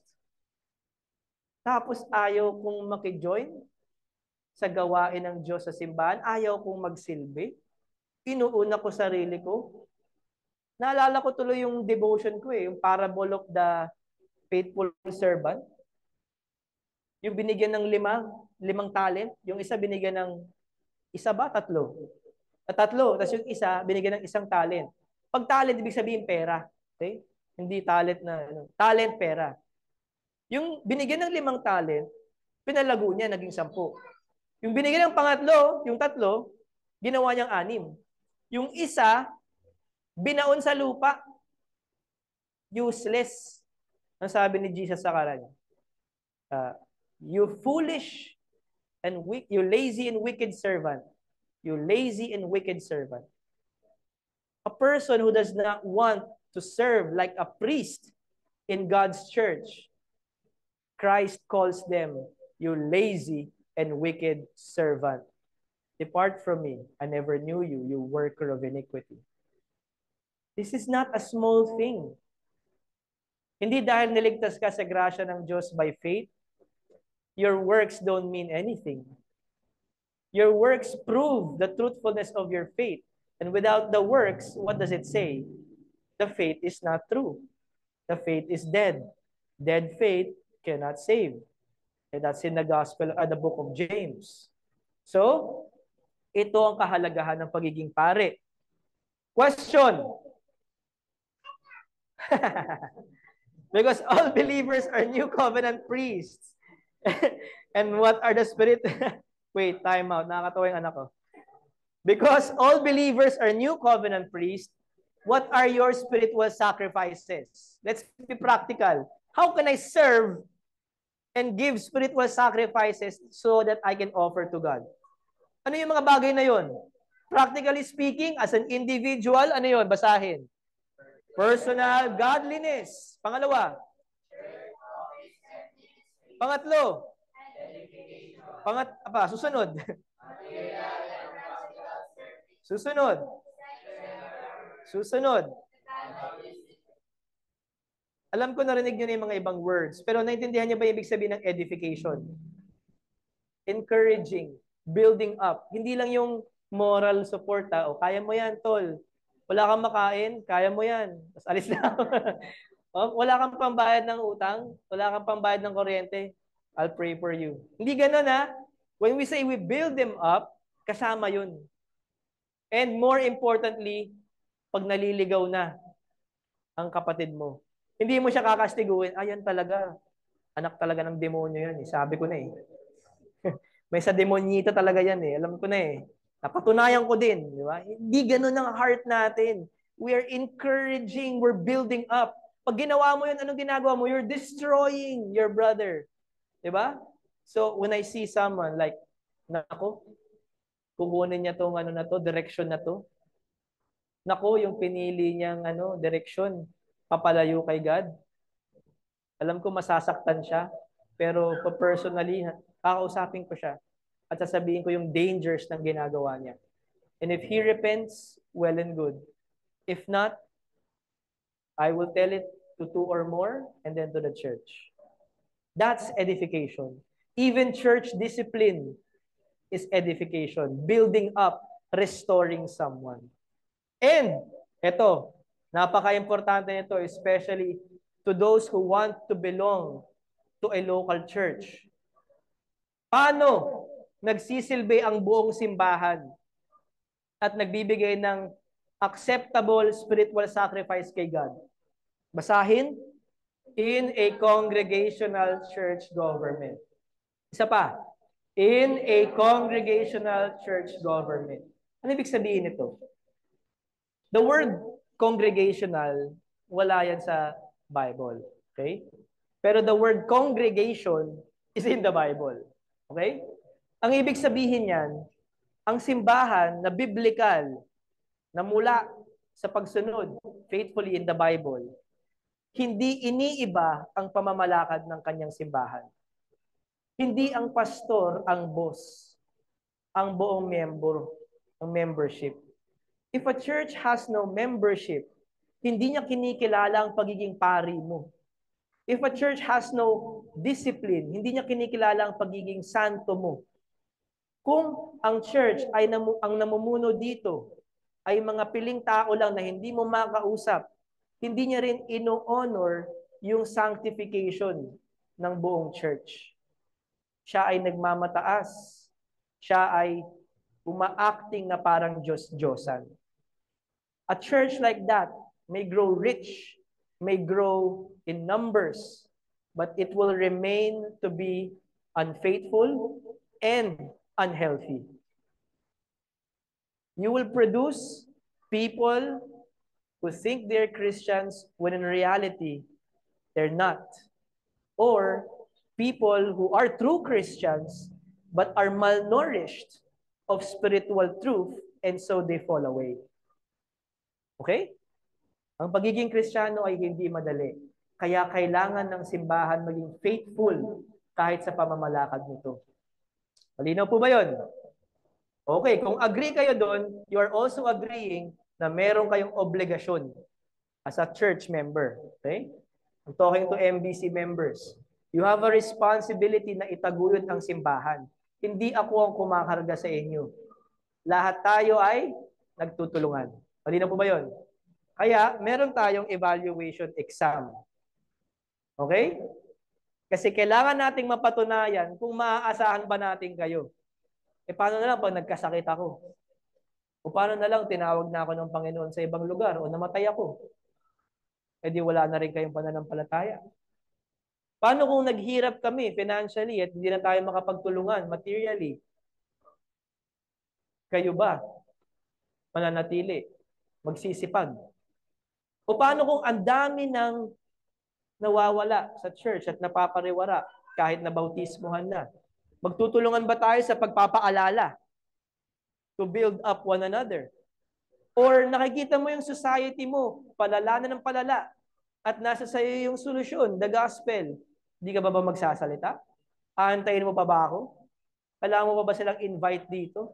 Tapos ayaw kong makijoin sa gawain ng Diyos sa simbahan. Ayaw kong magsilbi. Inuuna ko sarili ko. Naalala ko tuloy yung devotion ko yung parable of the faithful servant. Yung binigyan ng limang talent. Yung isa binigyan ng tatlo. Tatlo. Tapos yung isa binigyan ng isang talent. Pag talent, ibig sabihin pera. Okay? Hindi talent talent, pera. Yung binigyan ng 5 talent, pinalago niya, naging 10. Yung binigyan ng pangatlo, yung 3, ginawa niyang 6. Yung isa, binaon sa lupa. Useless. Ang sabi ni Jesus sa kanya. You foolish and weak, you lazy and wicked servant. You lazy and wicked servant. A person who does not want to serve like a priest in God's church, Christ calls them, you lazy and wicked servant. Depart from me, I never knew you, you worker of iniquity. This is not a small thing. Hindi dahil niligtas ka sa grasya ng Diyos by faith, your works don't mean anything. Your works prove the truthfulness of your faith. And without the works, what does it say? The faith is not true. The faith is dead. Dead faith cannot save. And that's in the gospel, the book of James. So, ito ang kahalagahan ng pagiging pare. Question. Because all believers are new covenant priests. And what are the spirit? Wait, time out. Nakakatawa yung anak ko. Because all believers are new covenant priests, what are your spiritual sacrifices? Let's be practical. How can I serve and give spiritual sacrifices so that I can offer to God? Ano yung mga bagay na yon? Practically speaking, as an individual, ano yon? Basahin. Personal godliness. Pangalawa. Pangatlo. Susunod. Susunod. Alam ko narinig nyo na yung mga ibang words, pero naintindihan niyo ba yung ibig sabihin ng edification? Encouraging, building up. Hindi lang yung moral support. O, kaya mo yan, tol. Wala kang makain, kaya mo yan. Tapos alis na. Wala kang pambayad ng utang, wala kang pambayad ng kuryente, I'll pray for you. Hindi ganun ha. When we say we build them up, kasama yun. And more importantly, pag naliligaw na ang kapatid mo, hindi mo siya kakastiguin, ayan talaga, anak talaga ng demonyo yan. Sabi ko na eh. May sa demonyita talaga yan eh. Alam ko na eh. Napatunayan ko din. Di ba? Hindi ganun ang heart natin. We are encouraging, we're building up. Pag ginawa mo yun, anong ginagawa mo? You're destroying your brother. Di ba? So, when I see someone like Nako, kukunin niya tong ano na to, direction na to. Nako, yung pinili niyang direction, papalayo kay God. Alam ko masasaktan siya, pero personally, kakausapin ko siya at sasabihin ko yung dangers ng ginagawa niya. And if he repents, well and good. If not, I will tell it to 2 or more and then to the church. That's edification. Even church discipline is edification. Building up, restoring someone. And, ito, napaka-importante nito, especially to those who want to belong to a local church. Paano nagsisilbi ang buong simbahan at nagbibigay ng acceptable spiritual sacrifice kay God? Basahin, in a congregational church government. Isa pa, in a congregational church government. Ano ibig sabihin nito? The word congregational, wala yan sa Bible. Okay? Pero the word congregation is in the Bible. Okay? Ang ibig sabihin yan, ang simbahan na biblical, na mula sa pagsunod, faithfully in the Bible, hindi iniiba ang pamamalakad ng kanyang simbahan. Hindi ang pastor ang boss, ang buong membership. If a church has no membership, hindi niya kinikilala ang pagiging pari mo. If a church has no discipline, hindi niya kinikilala ang pagiging santo mo. Kung ang church ay ang namumuno dito ay mga piling tao lang na hindi mo makausap, hindi niya rin ino-honor yung sanctification ng buong church. Siya ay nagmamataas. Siya ay umaacting na parang Diyos-Diyosan. A church like that may grow rich, may grow in numbers, but it will remain to be unfaithful and unhealthy. You will produce people who think they're Christians when in reality, they're not. Or people who are true Christians but are malnourished of spiritual truth and so they fall away. Okay? Ang pagiging Kristiyano ay hindi madali. Kaya kailangan ng simbahan maging faithful kahit sa pamamalakad nito. Malinaw po ba yun? Okay, kung agree kayo doon, you are also agreeing na meron kayong obligasyon as a church member. Okay? I'm talking to MBC members. You have a responsibility na itaguyod ang simbahan. Hindi ako ang kumakarga sa inyo. Lahat tayo ay nagtutulungan. Malinaw po ba yun? Kaya, meron tayong evaluation exam. Okay? Kasi kailangan nating mapatunayan kung maaasahan ba natin kayo. E paano na lang pag nagkasakit ako? O paano na lang tinawag na ako ng Panginoon sa ibang lugar o namatay ako? E di wala na rin kayong pananampalataya. Paano kung naghirap kami financially at hindi na tayo makapagtulungan materially? Kayo ba mananatili? Magsisipag? O paano kung ang dami ng nawawala sa church at napapariwara kahit na bautismuhan na? Magtutulungan ba tayo sa pagpapaalala to build up one another? Or nakikita mo yung society mo, palala na ng palala, at nasa sayo yung solusyon, the gospel. Hindi ka ba magsasalita? Aantayin mo pa ba ako? Kailangan mo pa ba silang invite dito?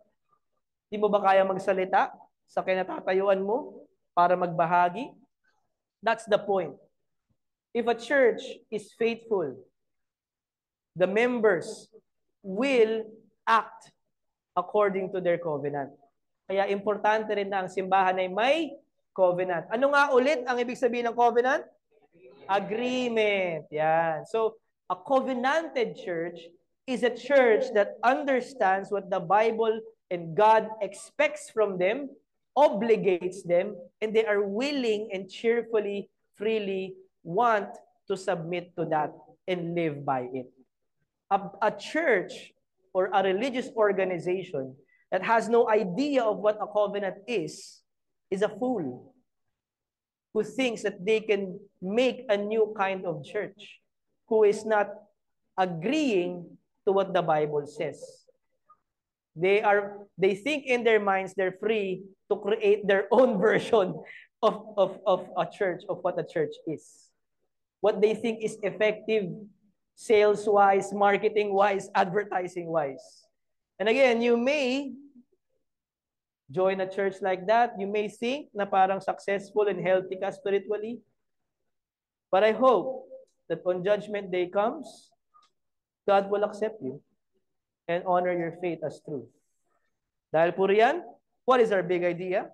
Hindi mo ba kaya magsalita sa kinatatayuan mo para magbahagi? That's the point. If a church is faithful, the members will act according to their covenant. Kaya importante rin na ang simbahan ay may covenant. Ano nga ulit ang ibig sabihin ng covenant? Agreement. Yan. So, a covenanted church is a church that understands what the Bible and God expects from them, obligates them, and they are willing and cheerfully, freely want to submit to that and live by it. A church or a religious organization that has no idea of what a covenant is a fool who thinks that they can make a new kind of church, who is not agreeing to what the Bible says. They think in their minds they're free to create their own version of a church, of what a church is. What they think is effective sales-wise, marketing-wise, advertising-wise. And again, you may join a church like that. You may think na parang successful and healthy ka spiritually. But I hope that when Judgment Day comes, God will accept you and honor your faith as truth. Dahil po riyan, what is our big idea?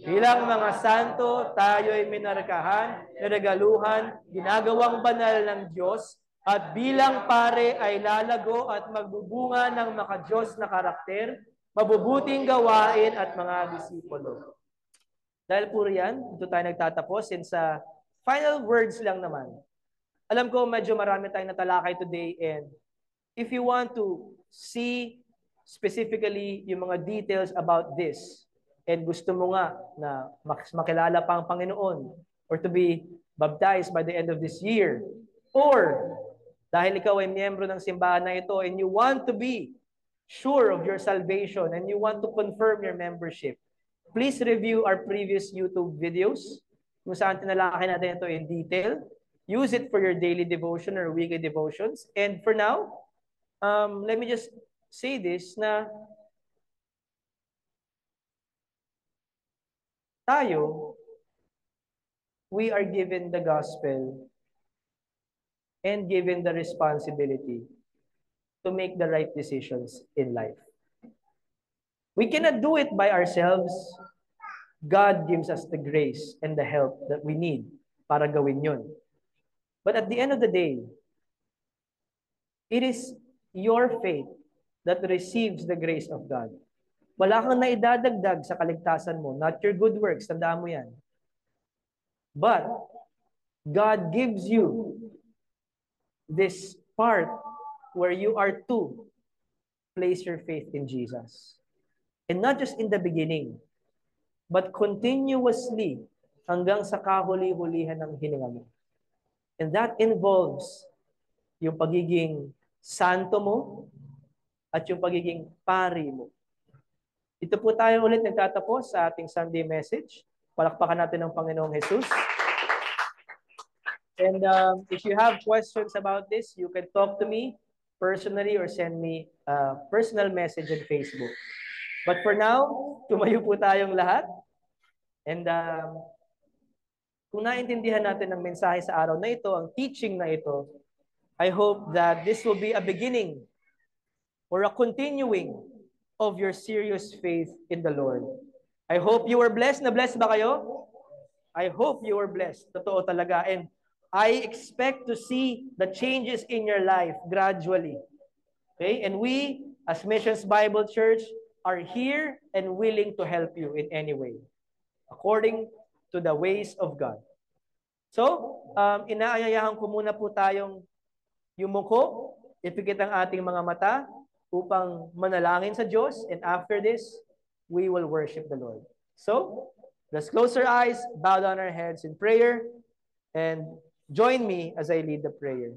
Bilang mga santo, tayo'y minarkahan, niregaluhan, ginagawang banal ng Diyos, at bilang pare ay lalago at magbubunga ng maka-Diyos na karakter, mabubuting gawain at mga disipulo. Dahil po riyan, ito tayo nagtatapos, and sa final words lang naman. Alam ko medyo marami tayong natalakay today, and if you want to see specifically yung mga details about this, and gusto mo nga na makilala pa ang Panginoon, or to be baptized by the end of this year, or dahil ikaw ay miyembro ng simbahan na ito and you want to be sure of your salvation and you want to confirm your membership, please review our previous YouTube videos kung saan tinalakay natin ito in detail. Use it for your daily devotion or weekly devotions. And for now, let me just say this na tayo, we are given the gospel and given the responsibility to make the right decisions in life. We cannot do it by ourselves. God gives us the grace and the help that we need para gawin yun. But at the end of the day, it is your faith that receives the grace of God. Wala kang naidadagdag sa kaligtasan mo, not your good works, tandaan mo yan. But God gives you this part where you are to place your faith in Jesus. And not just in the beginning, but continuously hanggang sa kahuli-hulihan ng hininga mo. And that involves yung pagiging santo mo at yung pagiging pari mo. Ito po tayo ulit nagtatapos sa ating Sunday message. Palakpakan natin ang Panginoong Jesus. And if you have questions about this, you can talk to me personally or send me a personal message on Facebook. But for now, tumayo po tayong lahat. And kung naintindihan natin ang mensahe sa araw na ito, ang teaching na ito, I hope that this will be a beginning or a continuing of your serious faith in the Lord. I hope you were blessed. Na-blessed ba kayo? I hope you were blessed. Totoo talaga. And I expect to see the changes in your life gradually. Okay? And we, as Missions Bible Church, are here and willing to help you in any way, according to the ways of God. So, inaayayahan ko muna po tayong yumuko, ipikit ang ating mga mata upang manalangin sa Diyos, and after this, we will worship the Lord. So, let's close our eyes, bow down our heads in prayer, and join me as I lead the prayer.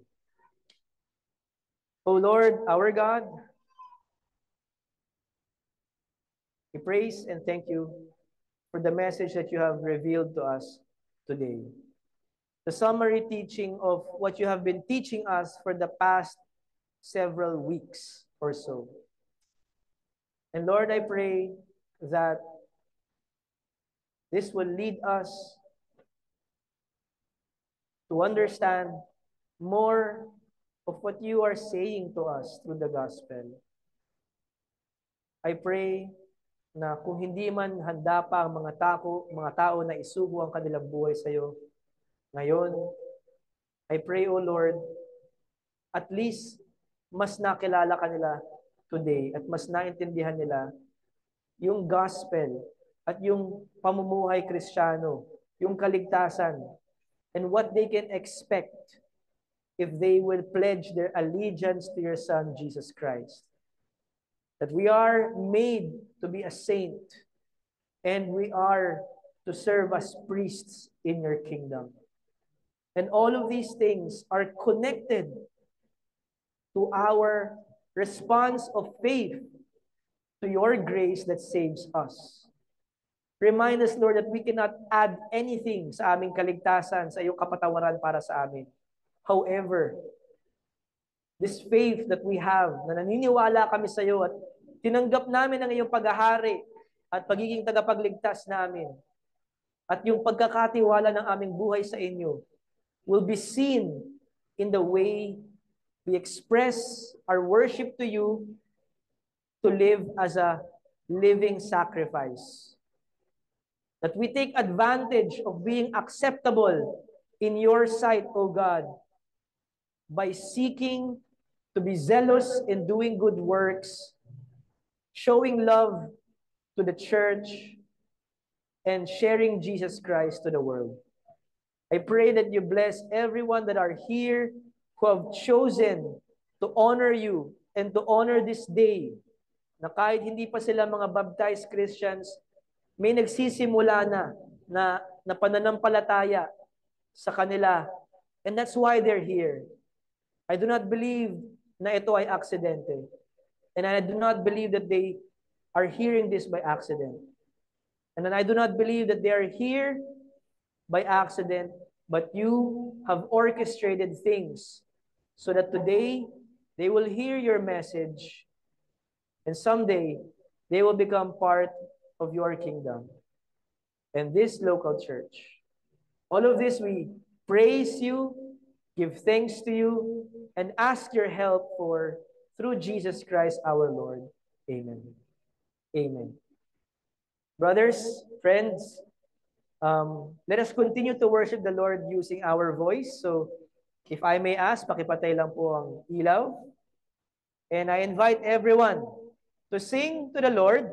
O Lord, our God, we praise and thank you for the message that you have revealed to us today. The summary teaching of what you have been teaching us for the past several weeks or so. And Lord, I pray that this will lead us to understand more of what you are saying to us through the gospel. I pray na kung hindi man handa pa ang mga tao na isugo ang kanilang buhay sa iyo ngayon, I pray, O Lord, at least mas nakilala ka nila today at mas naintindihan nila yung gospel at yung pamumuhay Kristiyano, yung kaligtasan, and what they can expect if they will pledge their allegiance to your Son, Jesus Christ. That we are made to be a saint and we are to serve as priests in your kingdom. And all of these things are connected to our response of faith to your grace that saves us. Remind us, Lord, that we cannot add anything sa aming kaligtasan, sa iyong kapatawaran para sa amin. However, this faith that we have, na naniniwala kami sa iyo at tinanggap namin ang iyong paghahari at pagiging tagapagligtas namin, at yung pagkakatiwala ng aming buhay sa inyo, will be seen in the way we express our worship to you, to live as a living sacrifice. That we take advantage of being acceptable in your sight, O God, by seeking to be zealous in doing good works, showing love to the church, and sharing Jesus Christ to the world. I pray that you bless everyone that are here who have chosen to honor you and to honor this day, na kahit hindi pa sila mga baptized Christians, may nagsisimula na pananampalataya sa kanila. And that's why they're here. I do not believe na ito ay aksidente. And I do not believe that they are hearing this by accident. And then I do not believe that they are here by accident, but you have orchestrated things so that today they will hear your message, and someday they will become part of your kingdom and this local church. All of this we praise you, give thanks to you, and ask your help for through Jesus Christ our Lord. Amen. Amen. Brothers, friends, let us continue to worship the Lord using our voice. So, if I may ask, pakipatay lang po ang ilaw. And I invite everyone to sing to the Lord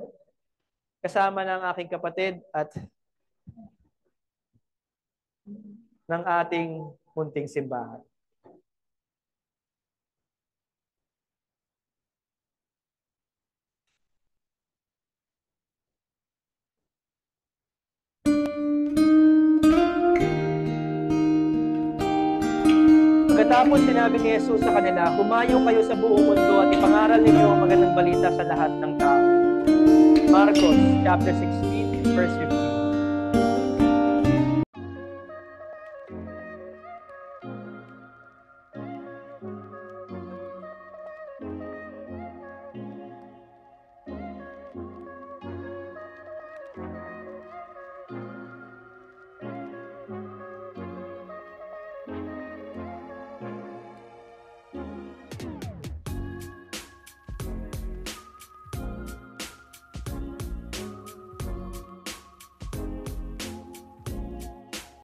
kasama ng aking kapatid at ng ating munting simbahan. Pagkatapos sinabi ni Jesus sa kanila, humayo kayo sa buong mundo at ipangaral ninyo ang magandang balita sa lahat ng tao. Marcos chapter 16, verse 15.